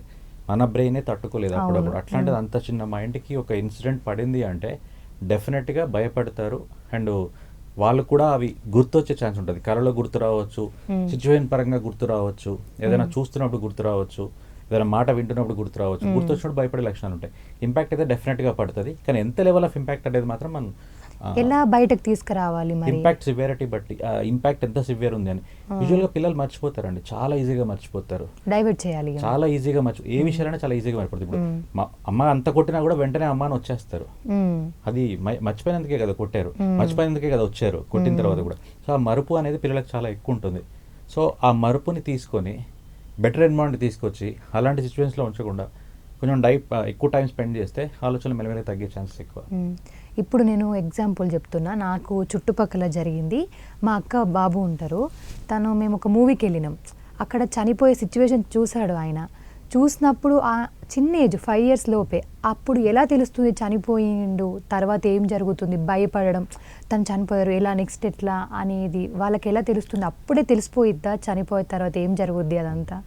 మన బ్రెయినే తట్టుకోలేదు అప్పుడప్పుడు. అట్లాంటిది అంత చిన్న మైండ్కి ఒక ఇన్సిడెంట్ పడింది అంటే డెఫినెట్గా భయపడతారు. అండ్ వాళ్ళు కూడా అవి గుర్తొచ్చే ఛాన్స్ ఉంటుంది. కళలో గుర్తు రావచ్చు, సిచ్యువేషన్ పరంగా గుర్తు రావచ్చు, ఏదైనా చూస్తున్నప్పుడు గుర్తు రావచ్చు. ఏదైనా మాట వింటున్నప్పుడు గుర్తు రావచ్చు, గుర్తొచ్చినప్పుడు భయపడే లక్షణాలు ఉంటాయి. ఇంపాక్ట్ అయితే డెఫినెట్గా పడుతుంది, కానీ ఎంత లెవెల్ ఆఫ్ ఇంపాక్ట్ అనేది మాత్రం మనం ఎలా బయటకు తీసుకురావాలి మరి? ఇంపాక్ట్ సివియారిటీ బట్టి, ఇంపాక్ట్ ఎంత సివియర్ ఉంది అని. యూజువల్గా పిల్లలు మర్చిపోతారండి, చాలా ఈజీగా మర్చిపోతారు. డైవర్ట్ చేయాలి, చాలా ఈజీగా ఏ విషయాలైనా చాలా ఈజీగా మర్చిపోతుంది. ఇప్పుడు మా అమ్మ అంత కొట్టినా కూడా వెంటనే అమ్మ అని వచ్చేస్తారు. అది మర్చిపోయినందుకే కదా కొట్టారు, మర్చిపోయినందుకే కదా వచ్చారు కొట్టిన తర్వాత కూడా. సో ఆ మరుపు అనేది పిల్లలకు చాలా ఎక్కువ ఉంటుంది. సో ఆ మరుపుని తీసుకొని బెటర్ ఎన్వైరన్మెంట్ తీసుకొచ్చి అలాంటి సిచ్యువేషన్స్లో ఉంచకుండా కొంచెం ఎక్కువ టైం స్పెండ్ చేస్తే ఆలోచనలు మెల్లమెల్లగా తగ్గే ఛాన్సెస్ ఎక్కువ. ఇప్పుడు నేను ఎగ్జాంపుల్ చెప్తున్నా, నాకు చుట్టుపక్కల జరిగింది. మా అక్క బాబు ఉంటారు, మేము ఒక మూవీకి వెళ్ళినాం. అక్కడ చనిపోయే సిచ్యువేషన్ చూశాడు ఆయన. చూసినప్పుడు ఆ చిన్న ఏజ్ 5 years లోపే, అప్పుడు ఎలా తెలుస్తుంది చనిపోయిండు, తర్వాత ఏం జరుగుతుంది, భయపడడం, తను చనిపోయారు ఎలా నెక్స్ట్ ఎట్లా అనేది వాళ్ళకి ఎలా తెలుస్తుంది? అప్పుడే తెలిసిపోయిద్దా చనిపోయిన తర్వాత ఏం జరుగుద్ది అదంతా?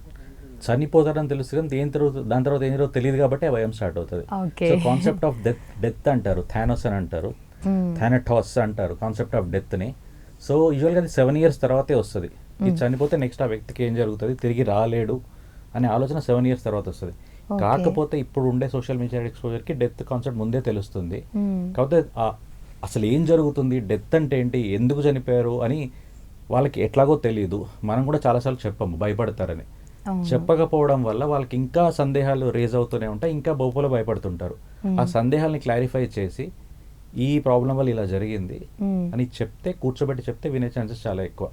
చనిపోతారని తెలుసు కానీ దాని తర్వాత ఏం జరుగుతుందో తెలియదు కాబట్టి ఆ భయం స్టార్ట్ అవుతుంది. సో కాన్సెప్ట్ ఆఫ్ డెత్ అంటారు, థానోస్ అని అంటారు, థానటాస్ అంటారు కాన్సెప్ట్ ఆఫ్ డెత్ని. సో యూజువల్గా అది 7 years తర్వాతే వస్తుంది. ఇది చనిపోతే నెక్స్ట్ ఆ వ్యక్తికి ఏం జరుగుతుంది, తిరిగి రాలేడు అనే ఆలోచన 7 years తర్వాత వస్తుంది. కాకపోతే ఇప్పుడు ఉండే సోషల్ మీడియా ఎక్స్పోజర్కి డెత్ కాన్సెప్ట్ ముందే తెలుస్తుంది. కాకపోతే అసలు ఏం జరుగుతుంది, డెత్ అంటే ఏంటి, ఎందుకు చనిపోయారు అని వాళ్ళకి ఎట్లాగో తెలియదు. మనం కూడా చాలాసార్లు చెప్పాము భయపడతారని. చెప్పకపోవడం వల్ల వాళ్ళకి ఇంకా సందేహాలు రేజ్ అవుతూనే ఉంటాయి, ఇంకా బహుపలో భయపడుతుంటారు. ఆ సందేహాలని క్లారిఫై చేసి ఈ ప్రాబ్లం వల్ల ఇలా జరిగింది అని కూర్చోబెట్టి చెప్తే వినే ఛాన్సెస్ చాలా ఎక్కువ.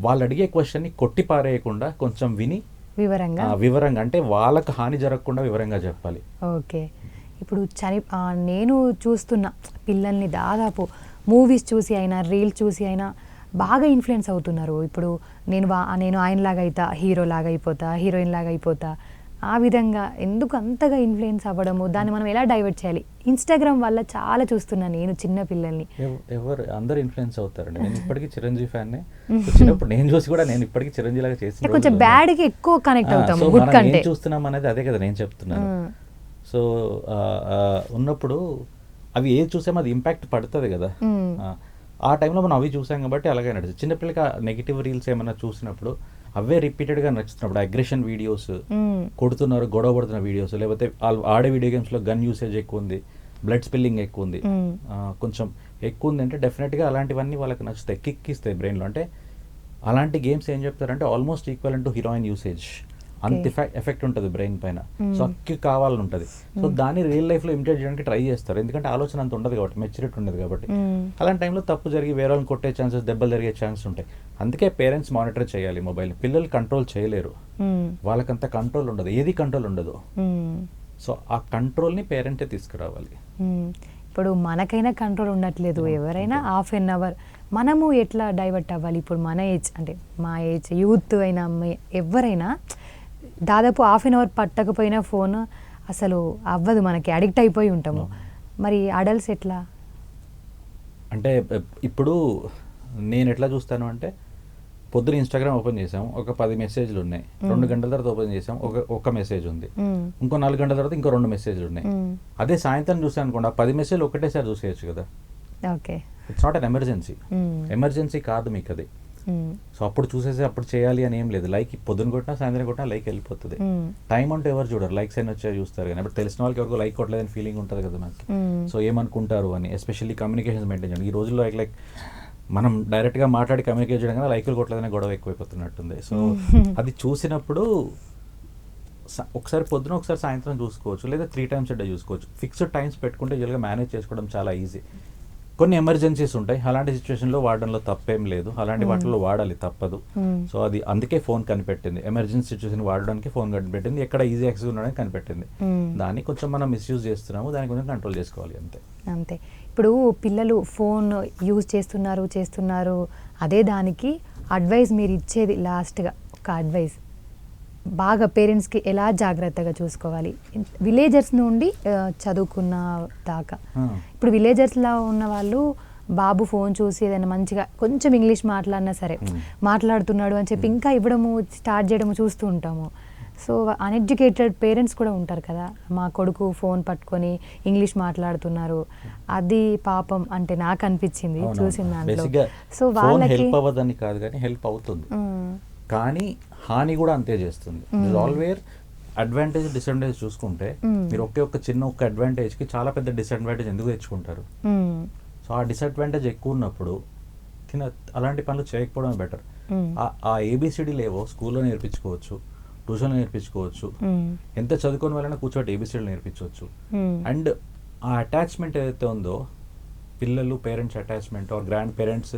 వాళ్ళు అడిగే క్వశ్చన్ని కొట్టి పారేయకుండా కొంచెం విని వివరంగా, అంటే వాళ్ళకు హాని జరగకుండా వివరంగా చెప్పాలి. ఓకే. ఇప్పుడు నేను చూస్తున్న పిల్లల్ని దాదాపు మూవీస్ చూసి అయినా రీల్స్ చూసి అయినా బాగా ఇన్ఫ్లుయెన్స్ అవుతున్నారు. ఇప్పుడు నేను ఆయనలాగా అయితా, హీరోలాగా అయిపోతా, హీరోయిన్ లాగా అయిపోతా, ఆ విధంగా ఎందుకు అంతగా ఇన్ఫ్లుయెన్స్ అవ్వడము, దాన్ని మనం ఎలా డైవర్ట్ చేయాలి? ఇన్స్టాగ్రామ్ వల్ల చాలా చూస్తున్నాను నేను చిన్న పిల్లల్ని. అందరు ఇన్ఫ్లుయెన్స్ అవుతారండి. నేను ఇప్పటికీ చిరంజీవి ఫ్యాన్నే. చిన్నప్పుడు నేను చూసి కూడా నేను ఇప్పటికీ చిరంజీవి లాగా చేసి కొంచెం బ్యాడ్ కి ఎక్కువ కనెక్ట్ అవుతాం, గుడ్ కంటే చూస్తున్నాం అనేది అదే కదా నేను చెప్తున్నాను. సో ఉన్నప్పుడు అవి ఏది చూసామో అది ఇంపాక్ట్ పడుతుంది కదా. ఆ టైంలో మనం అవి చూసాం కాబట్టి అలాగే నడుస్తుంది. చిన్నపిల్లకి నెగిటివ్ రీల్స్ ఏమైనా చూసినప్పుడు అవే రిపీటెడ్గా నడుస్తున్నప్పుడు అగ్రెషన్ వీడియోస్, కొడుతున్నారు గొడవ పడుతున్న వీడియోస్, లేకపోతే ఆడే వీడియో గేమ్స్లో గన్ యూసేజ్ ఎక్కువ ఉంది, బ్లడ్ స్పిల్లింగ్ ఎక్కువ ఉంది, కొంచెం ఎక్కువ ఉంది అంటే డెఫినెట్గా అలాంటివన్నీ వాళ్ళకి నచ్చుతాయి, కిక్కిస్తాయి బ్రెయిన్లో. అంటే అలాంటి గేమ్స్ ఏం చెప్తారంటే almost equal to heroine usage, అంత ఎఫెక్ట్ ఉంటుంది బ్రెయిన్ పైన. సో అక్కి కావాలని ఉంటుంది. సో దాన్ని రియల్ లైఫ్లో ఇమిటేట్ చేయడానికి ట్రై చేస్తారు, ఎందుకంటే ఆలోచన అంత ఉండదు కాబట్టి, మెచ్యూరిటీ ఉండదు కాబట్టి. అలాంటి టైంలో తప్పు జరిగి వేరే వాళ్ళని కొట్టే ఛాన్సెస్, దెబ్బలు జరిగే ఛాన్సెస్ ఉంటాయి. అందుకే పేరెంట్స్ మానిటర్ చేయాలి మొబైల్ని. పిల్లలు కంట్రోల్ చేయలేరు, వాళ్ళకంత కంట్రోల్ ఉండదు, ఏది కంట్రోల్ ఉండదు. సో ఆ కంట్రోల్ని పేరెంటే తీసుకురావాలి. ఇప్పుడు మనకైనా కంట్రోల్ ఉండట్లేదు, ఎవరైనా హాఫ్ అన్ అవర్ మనము ఎట్లా డైవర్ట్ అవ్వాలి? ఇప్పుడు మన ఏజ్ అంటే మా ఏజ్ యూత్ అయినా ఎవరైనా దాదాపు హాఫ్ అన్ అవర్ పట్టకపోయినా ఫోన్ అసలు అవ్వదు, మనకి అడిక్ట్ అయిపోయి ఉంటాము. మరి అడల్ట్స్ ఎట్లా? అంటే ఇప్పుడు నేను ఎట్లా చూస్తాను అంటే, పొద్దున ఇన్స్టాగ్రామ్ ఓపెన్ చేసాం, ఒక 10 మెసేజ్లు ఉన్నాయి, 2 గంటల తర్వాత ఓపెన్ చేసాం, ఒక మెసేజ్ ఉంది, ఇంకో 4 గంటల తర్వాత ఇంకో 2 మెసేజ్లు ఉన్నాయి. అదే సాయంత్రం చూసాను అనుకోండి, ఆ 10 మెసేజ్లు ఒకటేసారి చూసేయచ్చు కదా. Okay, it's not an emergency కాదు మీకు అది. సో అప్పుడు చూసేసి అప్పుడు చేయాలి అని ఏం లేదు. లైక్ పొద్దున కొట్టినా సాయంత్రం కొట్టినా లైక్ వెళ్ళిపోతుంది. టైం అంటే ఎవరు చూడరు, లైక్స్ అయినా వచ్చా చూస్తారు. కానీ ఇప్పుడు తెలిసిన వాళ్ళకి ఎవరికి లైక్ కొట్టలేదని ఫీలింగ్ ఉంటుంది కదా నాకు. సో ఏమనుకుంటారు అని, ఎస్పెషల్లీ కమ్యూనికేషన్స్ మెయింటైన్ చేయండి. ఈ రోజుల్లో లైక్ మనం డైరెక్ట్గా మాట్లాడి కమ్యూనికేట్ చేయడం కన్నా లైక్లు కొట్టలేదనే గొడవ ఎక్కువైపోతున్నట్టుంది. సో అది చూసినప్పుడు ఒకసారి పొద్దున ఒకసారి సాయంత్రం చూసుకోవచ్చు, లేదా 3 times a day చూసుకోవచ్చు. ఫిక్స్డ్ టైమ్స్ పెట్టుకుంటే యూజువల్గా మేనేజ్ చేసుకోవడం చాలా ఈజీ. కొన్ని ఎమర్జెన్సీస్ ఉంటాయి, అలాంటి సిచ్యువేషన్లో వాడడంలో తప్పేం లేదు, అలాంటి వాటిలో వాడాలి, తప్పదు. సో అది అందుకే ఫోన్ కనిపెట్టింది, ఎమర్జెన్సీ సిచ్యువేషన్ వాడడానికి ఫోన్ కనిపెట్టింది, ఎక్కడ ఈజీ యాక్సెస్ ఉండడానికి కనిపెట్టింది. దాన్ని కొంచెం మనం మిస్యూజ్ చేస్తున్నాము, దాన్ని కొంచెం కంట్రోల్ చేసుకోవాలి అంతే. అంతే. ఇప్పుడు పిల్లలు ఫోన్ యూజ్ చేస్తున్నారు, అదే దానికి అడ్వైస్ మీరు ఇచ్చేది లాస్ట్గా ఒక అడ్వైస్, బాగా పేరెంట్స్కి ఎలా జాగ్రత్తగా చూసుకోవాలి? విలేజర్స్ నుండి చదువుకున్న దాకా. ఇప్పుడు విలేజర్స్లో ఉన్న వాళ్ళు బాబు ఫోన్ చూసి ఏదైనా మంచిగా కొంచెం ఇంగ్లీష్ మాట్లాడినా సరే మాట్లాడుతున్నాడు అని చెప్పి ఇంకా ఇవ్వడము, స్టార్ట్ చేయడము చూస్తూ ఉంటాము. సో అన్ఎడ్యుకేటెడ్ పేరెంట్స్ కూడా ఉంటారు కదా, మా కొడుకు ఫోన్ పట్టుకొని ఇంగ్లీష్ మాట్లాడుతున్నారు, అది పాపం అంటే నాకు అనిపించింది చూసిన దాంట్లో. సో వాళ్ళకి హెల్ప్ అవ్వదని కాదు కానీ హెల్ప్ అవుతుంది, కానీ హాని కూడా అంతే చేస్తుంది. ఆల్వేర్ అడ్వాంటేజ్ డిసడ్వాంటేజ్ చూసుకుంటే మీరు ఒక్క చిన్న అడ్వాంటేజ్కి చాలా పెద్ద డిసడ్వాంటేజ్ ఎందుకు తెచ్చుకుంటారు? సో ఆ డిసడ్వాంటేజ్ ఎక్కువ ఉన్నప్పుడు అలాంటి పనులు చేయకపోవడం బెటర్. ఆ ఏబిసిడి లేవో స్కూల్లో నేర్పించుకోవచ్చు, ట్యూషన్లో నేర్పించుకోవచ్చు, ఎంత చదువుకోని వాళ్ళైనా కూర్చోటి ఏబిసిడీలు నేర్పించవచ్చు. అండ్ ఆ అటాచ్మెంట్ ఏదైతే ఉందో పిల్లలు parents attachment or grand parents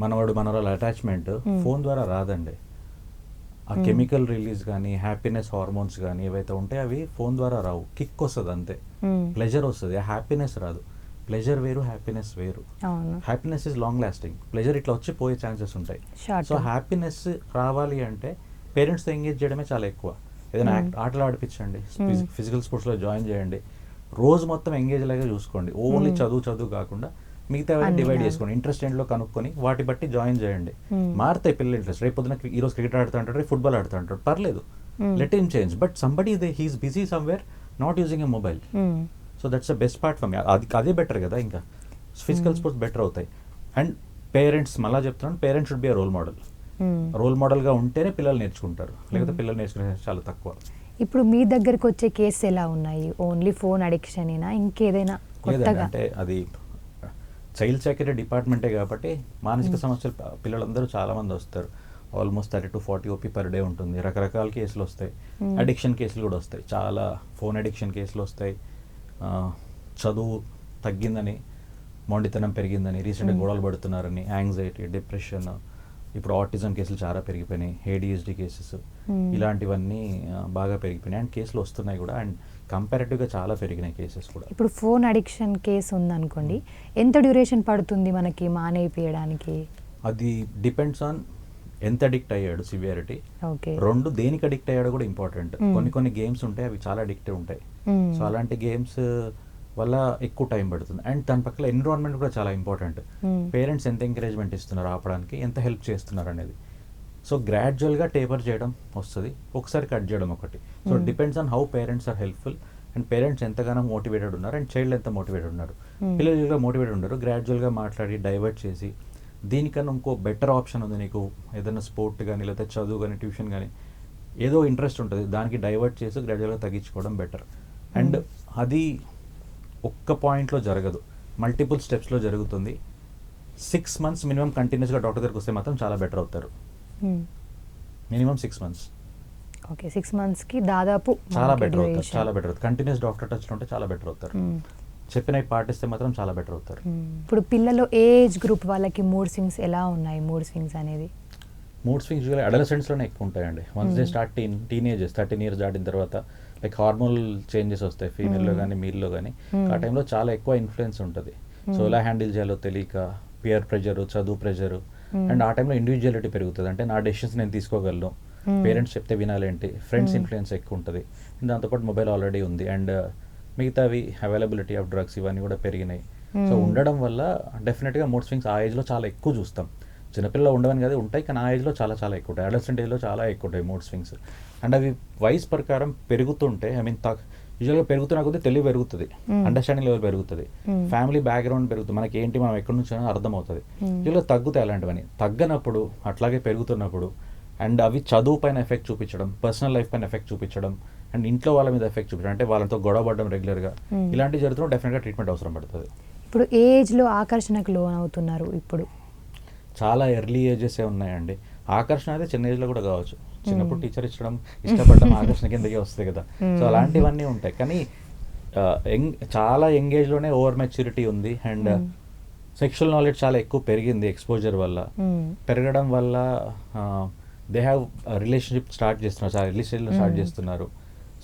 మనవాడు మనవరాల అటాచ్మెంట్ ఫోన్ ద్వారా రాదండి. ఆ కెమికల్ రిలీజ్ కానీ హ్యాపీనెస్ హార్మోన్స్ కానీ ఏవైతే ఉంటాయో అవి ఫోన్ ద్వారా రావు. కిక్ వస్తుంది అంతే, ప్లెజర్ వస్తుంది, హ్యాపీనెస్ రాదు. ప్లెజర్ వేరు, హ్యాపీనెస్ వేరు. Happiness is long lasting, pleasure ఇట్లా వచ్చి పోయే ఛాన్సెస్ ఉంటాయి. సో హ్యాపీనెస్ రావాలి అంటే పేరెంట్స్తో ఎంగేజ్ చేయడమే చాలా ఎక్కువ. ఏదైనా ఆటలు ఆడిపించండి, ఫిజికల్ స్పోర్ట్స్లో జాయిన్ చేయండి, రోజు మొత్తం ఎంగేజ్ లాగా చూసుకోండి. ఓన్లీ చదువు కాకుండా మిగతా డివైడ్ చేసుకోండి. ఇంట్రెస్ట్ ఏంట్లో కనుక్కొని వాటి బట్టి జాయిన్ చేయండి. మారుతాయి పిల్లలు ఇంట్రెస్ట్. రేపు పొద్దున ఈరోజు క్రికెట్ ఆడుతూ అంటాడు, రేపు ఫుట్బాల్ ఆడుతూ అంటాడు, పర్లేదు, let him change. But somebody he's busy somewhere not using a mobile. So that's the best part for me. అదే బెటర్ కదా. ఇంకా ఫిజికల్ స్పోర్ట్స్ బెటర్ అవుతాయి. అండ్ పేరెంట్స్, మళ్ళీ చెప్తున్నాను, parents should be a role model. Role మోడల్గా ఉంటేనే పిల్లలు నేర్చుకుంటారు, లేకపోతే పిల్లలు నేర్చుకునే చాలా తక్కువ. ఇప్పుడు మీ దగ్గరికి వచ్చే కేసు ఎలా ఉన్నాయి? ఓన్లీ ఫోన్ అడిక్షన్ ఏనా, ఇంకేదైనా కొత్తగా? అంటే అది చైల్డ్ సైకియాట్రీ డిపార్ట్మెంటే కాబట్టి మానసిక సమస్యలు పిల్లలందరూ చాలా మంది వస్తారు. Almost 30 to 40 OP per day ఉంటుంది. రకరకాల కేసులు వస్తాయి. అడిక్షన్ కేసులు కూడా వస్తాయి, చాలా ఫోన్ అడిక్షన్ కేసులు వస్తాయి. చదువు తగ్గిందని, మొండితనం పెరిగిందని, రీసెంట్గా గొడవలు పడుతున్నారని, యాంగ్జైటీ, డిప్రెషన్, ఇప్పుడు ఆటిజం కేసులు చాలా పెరిగిపోయినాయి, ADHD కేసెస్, ఇలాంటివన్నీ బాగా పెరిగిపోయినాయి. అండ్ కేసులు వస్తున్నాయి కూడా. అండ్ కంపారిటివ్గా చాలా పెరిగినాయి కేసెస్ కూడా. ఇప్పుడు ఫోన్ అడిక్షన్ కేసు ఉందనుకోండి, ఎంత డ్యూరేషన్ పడుతుంది మనకి మానేయడానికి? అది డిపెండ్స్ ఆన్ ఎంత అడిక్ట్ అయ్యాడు, సివియారిటీ. రెండు, దేనికి అడిక్ట్ అయ్యాడో కూడా ఇంపార్టెంట్. కొన్ని గేమ్స్ ఉంటాయి, అవి చాలా అడిక్టివ్ ఉంటాయి. సో అలాంటి గేమ్స్ వల్ల ఎక్కువ టైం పడుతుంది. అండ్ దాని పక్కన ఎన్విరాన్మెంట్ కూడా చాలా ఇంపార్టెంట్. పేరెంట్స్ ఎంత ఎంకరేజ్మెంట్ ఇస్తున్నారు ఆపడానికి, ఎంత హెల్ప్ చేస్తున్నారు అనేది. సో గ్రాడ్యువల్గా టేపర్ చేయడం వస్తుంది, ఒకసారి కట్ చేయడం ఒకటి. So depends on how parents are helpful and parents ఎంతగానో మోటివేటెడ్ ఉన్నారు అండ్ చైల్డ్ ఎంత మోటివేటెడ్ ఉన్నారు. పిల్లలు మోటివేటెడ్ ఉన్నారు, గ్రాడ్యువల్గా మాట్లాడి డైవర్ట్ చేసి దీనికన్నా ఇంకో బెటర్ ఆప్షన్ ఉంది నీకు, ఏదైనా స్పోర్ట్ కానీ లేకపోతే చదువు కానీ ట్యూషన్ కానీ ఏదో ఇంట్రెస్ట్ ఉంటుంది, దానికి డైవర్ట్ చేసి గ్రాడ్యువల్గా తగ్గించుకోవడం బెటర్. అండ్ అది ఒక్క పాయింట్లో జరగదు, మల్టిపుల్ స్టెప్స్లో జరుగుతుంది. 6 months మినిమం కంటిన్యూస్గా డాక్టర్ దగ్గరికి వస్తే మాత్రం చాలా బెటర్ అవుతారు. Minimum 6 months. ఓకే, 6 monthsకి దాదాపు చాలా బెటర్ అవుతారు, చాలా బెటర్ అవుతారు. కంటిన్యూస్ డాక్టర్ టచ్లో ఉంటే చాలా బెటర్ అవుతారు. చెప్పినవి పాటిస్తే మాత్రం చాలా బెటర్ అవుతారు. ఇప్పుడు పిల్లలు ఏజ్ గ్రూప్ వాళ్ళకి మూడ్ స్వింగ్స్ ఎలా ఉన్నాయి? మూడ్ స్వింగ్స్ అనేది మూడ్ స్వింగ్స్ యూజువల్లీ అడలసెంట్స్లోనే ఎక్కువ ఉంటాయండి. వన్స్ దే స్టార్ట్ టీనేజెస్ 13 years దాటిన తర్వాత లైక్ హార్మోనల్ చేంజెస్ వస్తాయి ఫీమేల్లో కానీ మీల్లో కానీ. ఆ టైంలో చాలా ఎక్కువ ఇన్ఫ్లుయెన్స్ ఉంటుంది. సో ఎలా హ్యాండిల్ చేయాలో తెలియక, పియర్ ప్రెషరు, చదువు ప్రెషరు, అండ్ ఆ టైంలో ఇండివిజువాలిటీ పెరుగుతుంది. అంటే నా డెసిషన్స్ నేను తీసుకోగలను, పేరెంట్స్ చెప్తే వినాలేంటి, ఫ్రెండ్స్ ఇన్ఫ్లుయెన్స్ ఎక్కువ ఉంటుంది. దాంతోపాటు మొబైల్ ఆల్రెడీ ఉంది అండ్ మిగతావి అవైలబిలిటీ ఆఫ్ డ్రగ్స్ ఇవన్నీ కూడా పెరిగినాయి. సో ఉండడం వల్ల డెఫినెట్గా మూడ్ స్వింగ్స్ ఆ ఏజ్లో చాలా ఎక్కువ చూస్తాం. చిన్నపిల్లలు ఉండవని కదా, ఉంటాయి, కానీ ఆ ఏజ్లో చాలా చాలా ఎక్కువ ఉంటాయి. అడల్సెంట్ ఏజ్లో చాలా ఎక్కువ ఉంటాయి మూడ్ స్వింగ్స్. అండ్ అవి వయసు ప్రకారం పెరుగుతుంటే, యూజువల్గా పెరుగుతున్న కొద్దీ తెలివి పెరుగుతుంది, అండర్స్టాండింగ్ లెవెల్ పెరుగుతుంది, ఫ్యామిలీ బ్యాక్గ్రౌండ్ పెరుగుతుంది, మనకి ఏంటి మనం ఎక్కడి నుంచి అర్థం అవుతుంది. యూజువల్గా తగ్గుతాయి అలాంటివన్నీ. తగ్గనప్పుడు అట్లాగే పెరుగుతున్నప్పుడు అండ్ అవి చదువు పైన ఎఫెక్ట్ చూపించడం, పర్సనల్ లైఫ్ పైన ఎఫెక్ట్ చూపించడం, అండ్ ఇంట్లో వాళ్ళ మీద ఎఫెక్ట్ చూపించడం, అంటే వాళ్ళతో గొడవ పడడం రెగ్యులర్గా, ఇలాంటివి జరుగుతున్న డెఫినెట్గా ట్రీట్మెంట్ అవసరం పడుతుంది. ఇప్పుడు ఏ ఏజ్లో ఆకర్షణకు లోన్ అవుతున్నారు? ఇప్పుడు చాలా ఎర్లీ ఏజెసే ఉన్నాయండి. ఆకర్షణ అయితే చిన్న ఏజ్లో కూడా కావచ్చు. చిన్నప్పుడు టీచర్ ఇచ్చడం, ఇష్టపడడం ఆకర్షణ కిందకే వస్తాయి కదా. సో అలాంటివన్నీ ఉంటాయి. కానీ చాలా యంగ్ ఏజ్లోనే ఓవర్ మెచ్యూరిటీ ఉంది అండ్ సెక్షువల్ నాలెడ్జ్ చాలా ఎక్కువ పెరిగింది ఎక్స్పోజర్ వల్ల. పెరగడం వల్ల దే హ్యావ్ రిలేషన్షిప్ స్టార్ట్ చేస్తున్నారు, చాలా ఎర్లీ స్టేజ్లో స్టార్ట్ చేస్తున్నారు.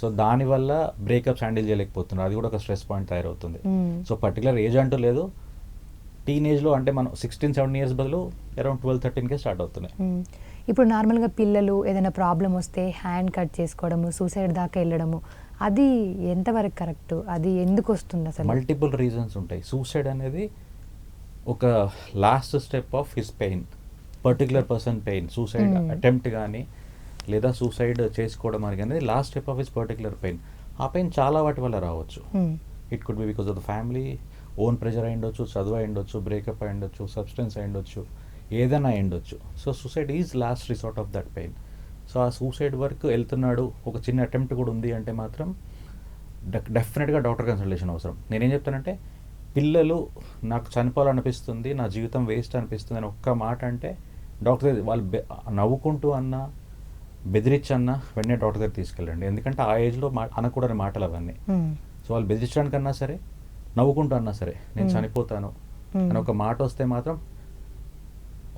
సో దానివల్ల బ్రేకప్స్ హ్యాండిల్ చేయలేకపోతున్నారు, అది కూడా ఒక స్ట్రెస్ పాయింట్ తయారవుతుంది. సో పర్టికులర్ ఏజ్ అంటూ లేదు. టీనేజ్లో అంటే మనం 16-17 years బదులు అరౌండ్ 12-13కే స్టార్ట్ అవుతున్నాయి. ఇప్పుడు నార్మల్గా పిల్లలు ఏదైనా ప్రాబ్లం వస్తే హ్యాండ్ కట్ చేసుకోవడము, సూసైడ్ దాకా వెళ్ళడము, అది ఎంతవరకు కరెక్ట్? అది ఎందుకు వస్తుంది అసలు? మల్టిపుల్ రీజన్స్ ఉంటాయి. సూసైడ్ అనేది ఒక last step of his pain, particular person pain. Suicide attempt కానీ లేదా సూసైడ్ చేసుకోవడం అనేది last step of his particular pain. ఆ పెయిన్ చాలా వాటి వల్ల రావచ్చు. It could be because of the family, own pressure అయి ఉండొచ్చు, చదువు అయి ఉండొచ్చు, బ్రేకప్ అయి ఉండొచ్చు, సబ్స్టెన్స్ అయి ఉండొచ్చు, ఏదైనా అయి ఉండొచ్చు. So suicide is lost resort of that pain. So ఆ సూసైడ్ వరకు వెళ్తున్నాడు, ఒక చిన్న అటెంప్ట్ కూడా ఉంది అంటే మాత్రం డెఫినెట్గా డాక్టర్ కన్సల్టేషన్ అవసరం. నేనేం చెప్తానంటే, పిల్లలు నాకు చనిపోవాలనిపిస్తుంది, నా జీవితం వేస్ట్ అనిపిస్తుంది అని ఒక్క మాట అంటే డాక్టర్ వాళ్ళు నవ్వుకుంటూ అన్నా బెదిరించన్నా వెంటనే డాక్టర్ దగ్గర తీసుకెళ్ళండి. ఎందుకంటే ఆ ఏజ్లో అనకూడని మాటలు అవన్నీ. సో వాళ్ళు బెదిరించడానికన్నా సరే, నవ్వుకుంటూ అన్నా సరే నేను చనిపోతాను అని ఒక మాట వస్తే మాత్రం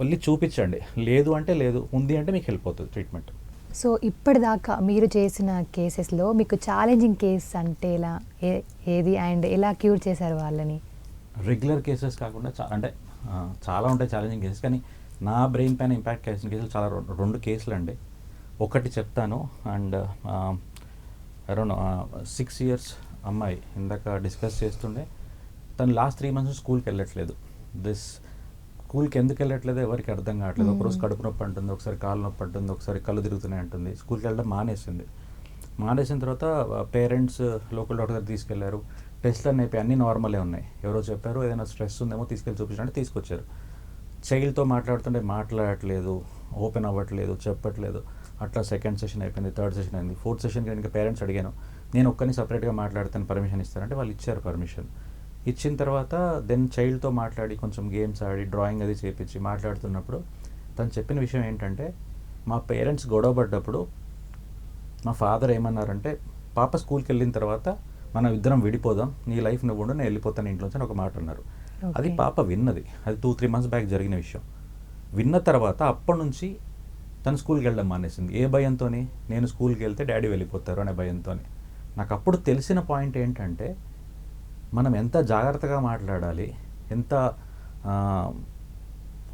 వెళ్ళి చూపించండి. లేదు అంటే లేదు, ఉంది అంటే మీకు హెల్ప్ అవుతుంది ట్రీట్మెంట్. సో ఇప్పటిదాకా మీరు చేసిన కేసెస్లో మీకు ఛాలెంజింగ్ కేస్ అంటే ఎలా ఏది అండ్ ఎలా క్యూర్ చేశారు వాళ్ళని? రెగ్యులర్ కేసెస్ కాకుండా చాలా ఉంటాయి ఛాలెంజింగ్ కేసెస్, కానీ నా బ్రెయిన్ పైన ఇంపాక్ట్ చేసిన కేసులు చాలా రెండు కేసులు అండి. ఒకటి చెప్తాను. అండ్ అరౌండ్ 6 years అమ్మాయి ఇందాక డిస్కస్ చేస్తుండే, తను లాస్ట్ 3 months స్కూల్కి వెళ్ళట్లేదు. స్కూల్కి ఎందుకు వెళ్ళట్లేదు ఎవరికి అర్థం కావట్లేదు. ఒకరోజు కడుపు నొప్పి అంటుంది, ఒకసారి కాలు నొప్పి అంటుంది, ఒకసారి కళ్ళు తిరుగుతున్నాయి అంటుంది. స్కూల్కి వెళ్ళడం మానేసింది. మానేసిన తర్వాత పేరెంట్స్ లోకల్ డాక్టర్ దగ్గర తీసుకెళ్లారు. టెస్ట్లు అన్నీ అయిపోయి అన్నీ నార్మలే ఉన్నాయి. ఎవరో చెప్పారు ఏదైనా స్ట్రెస్ ఉందేమో తీసుకెళ్ళి చూపించాలంటే తీసుకొచ్చారు. చైల్డ్తో మాట్లాడుతుంటే మాట్లాడట్లేదు, ఓపెన్ అవ్వట్లేదు, చెప్పట్లేదు. అట్లా 2nd session అయిపోయింది, 3rd session అయింది. 4th sessionకి ఇంకా పేరెంట్స్ అడిగాను, నేను ఒక్కరిని సపరేట్గా మాట్లాడతాను పర్మిషన్ ఇస్తారంటే వాళ్ళు ఇచ్చారు పర్మిషన్. ఇచ్చిన తర్వాత దెన్ చైల్డ్తో మాట్లాడి కొంచెం గేమ్స్ ఆడి డ్రాయింగ్ అది చేపించి మాట్లాడుతున్నప్పుడు తను చెప్పిన విషయం ఏంటంటే, మా పేరెంట్స్ గొడవ పడ్డప్పుడు మా ఫాదర్ ఏమన్నారంటే, పాప స్కూల్కి వెళ్ళిన తర్వాత మనం ఇద్దరం విడిపోదాం, నీ లైఫ్ నువ్వు ఉండు, నేను వెళ్ళిపోతాను ఇంట్లోంచి అని ఒక మాట అన్నారు. అది పాప విన్నది. అది 2-3 months బ్యాక్ జరిగిన విషయం. విన్న తర్వాత అప్పటి నుంచి తను స్కూల్కి వెళ్ళడం మానేసింది. ఏ భయంతో? నేను స్కూల్కి వెళ్తే డాడీ వెళ్ళిపోతారు అనే భయంతో. నాకు అప్పుడు తెలిసిన పాయింట్ ఏంటంటే, మనం ఎంత జాగ్రత్తగా మాట్లాడాలి, ఎంత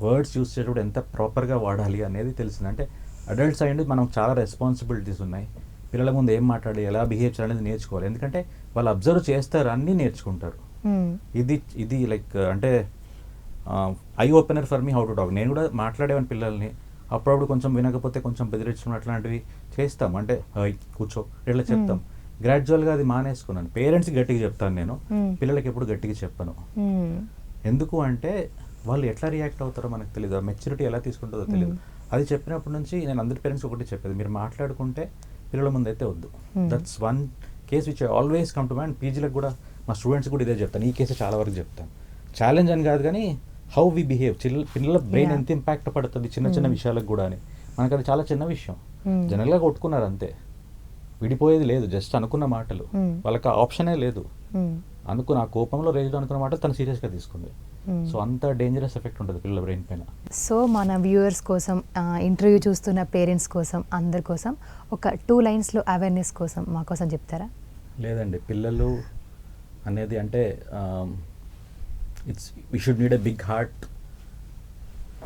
వర్డ్స్ యూస్ చేసేటప్పుడు ఎంత ప్రాపర్గా వాడాలి అనేది తెలిసింది. అంటే అడల్ట్స్ అయ్యండి మనం చాలా రెస్పాన్సిబిలిటీస్ ఉన్నాయి. పిల్లల ముందు ఏం మాట్లాడి ఎలా బిహేవ్ చేయాలనేది నేర్చుకోవాలి. ఎందుకంటే వాళ్ళు అబ్జర్వ్ చేస్తారు, అన్నీ నేర్చుకుంటారు. ఇది లైక్ అంటే eye opener for me how to talk. నేను కూడా మాట్లాడేవాని పిల్లల్ని, అప్పుడప్పుడు కొంచెం వినకపోతే కొంచెం బెదిరించడం అట్లాంటివి చేస్తాం. అంటే కూర్చో ఇట్లా చెప్తాం. గ్రాడ్యువల్గా అది మానేసుకున్నాను. పేరెంట్స్కి గట్టిగా చెప్తాను నేను, పిల్లలకి ఎప్పుడు గట్టిగా చెప్పను. ఎందుకు అంటే వాళ్ళు ఎట్లా రియాక్ట్ అవుతారో మనకు తెలియదు, మెచ్యూరిటీ ఎలా తీసుకుంటుందో తెలియదు. అది చెప్పినప్పటి నుంచి నేను అందరి పేరెంట్స్ ఒకటి చెప్పేది, మీరు మాట్లాడుకుంటే పిల్లల ముందు అయితే వద్దు. That's one case which I always come to my. And పీజీలకు కూడా మా స్టూడెంట్స్ కూడా ఇదే చెప్తాను. ఈ కేసు చాలా వరకు చెప్తాను. ఛాలెంజ్ అని కాదు కానీ హౌ వి బిహేవ్, పిల్లల బ్రెయిన్ ఎంత ఇంపాక్ట్ పడుతుంది చిన్న చిన్న విషయాలకు కూడా అని. మనకు అది చాలా చిన్న విషయం. జనరల్గా కొట్టుకున్నారు అంతే, విడిపోయేది లేదు, జస్ట్ అనుకున్న మాటలు, వాళ్ళకి ఆప్షనే లేదు. అనుకున్న ఆ కోపంలో రేజ్లో అనుకున్న మాటలు తను సీరియస్గా తీసుకుంది. సో అంత డేంజరస్ ఎఫెక్ట్ ఉంటుంది పిల్లల బ్రెయిన్ పైన. సో మన వ్యూవర్స్ కోసం, ఇంటర్వ్యూ చూస్తున్న పేరెంట్స్ కోసం, అందరి కోసం ఒక 2 lines అవేర్నెస్ కోసం మా కోసం చెప్తారా? లేదండి, పిల్లలు అనేది అంటే we should need a big heart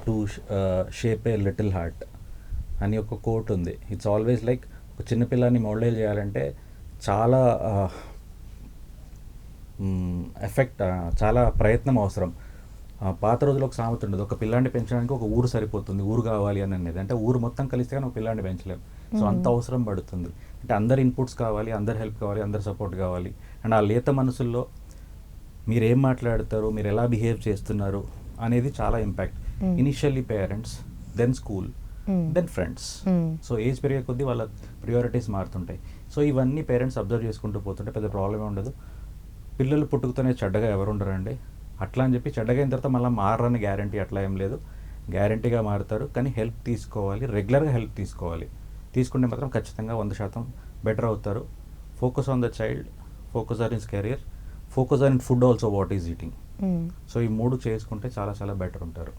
to shape a little heart అని ఒక కోట్ ఉంది. ఇట్స్ ఆల్వేస్ లైక్ ఒక చిన్నపిల్లాన్ని మోల్డేల్ చేయాలంటే చాలా చాలా ప్రయత్నం అవసరం. పాత రోజుల్లో ఒక సామెత ఉండదు, ఒక పిల్లాన్ని పెంచడానికి ఒక ఊరు సరిపోతుంది, ఊరు కావాలి అని అనేది. అంటే ఊరు మొత్తం కలిస్తే కానీ ఒక పిల్లాన్ని పెంచలేము. సో అంత అవసరం పడుతుంది. అంటే అందరి ఇన్పుట్స్ కావాలి, అందరి హెల్ప్ కావాలి, అందరి సపోర్ట్ కావాలి. అండ్ ఆ లేత మనసుల్లో మీరు ఏం మాట్లాడతారు, మీరు ఎలా బిహేవ్ చేస్తున్నారు అనేది చాలా impact. Initially parents, then school, then friends. So age పెరిగే కొద్దీ వాళ్ళ ప్రియారిటీస్ మారుతుంటాయి. సో ఇవన్నీ పేరెంట్స్ అబ్జర్వ్ చేసుకుంటూ పోతుంటే పెద్ద ప్రాబ్లమే ఉండదు. పిల్లలు పుట్టుకతోనే చెడ్డగా ఎవరు ఉండరండి. అట్లా అని చెప్పి చెడ్డగా అయిన తర్వాత మళ్ళీ మారని గ్యారంటీ అట్లా ఏం లేదు. గ్యారంటీగా మారుతారు, కానీ హెల్ప్ తీసుకోవాలి, రెగ్యులర్గా హెల్ప్ తీసుకోవాలి. తీసుకుంటే మాత్రం ఖచ్చితంగా 100% బెటర్ అవుతారు. Focus on the child, focus on his career, focus on food also what is eating. So ఈ 3 చేసుకుంటే చాలా చాలా బెటర్ ఉంటారు.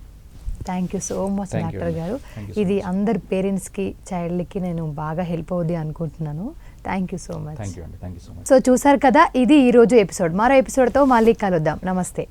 Thank you so much doctor గారు. ఇది అందరు పేరెంట్స్కి, చైల్డ్కి నేను బాగా హెల్ప్ అవుద్ది అనుకుంటున్నాను. Thank you so much. Thank you అండి, thank you so much. So చూసారు కదా, ఇది ఈరోజు ఎపిసోడ్. మరో ఎపిసోడ్తో మళ్ళీ కలుద్దాం. నమస్తే.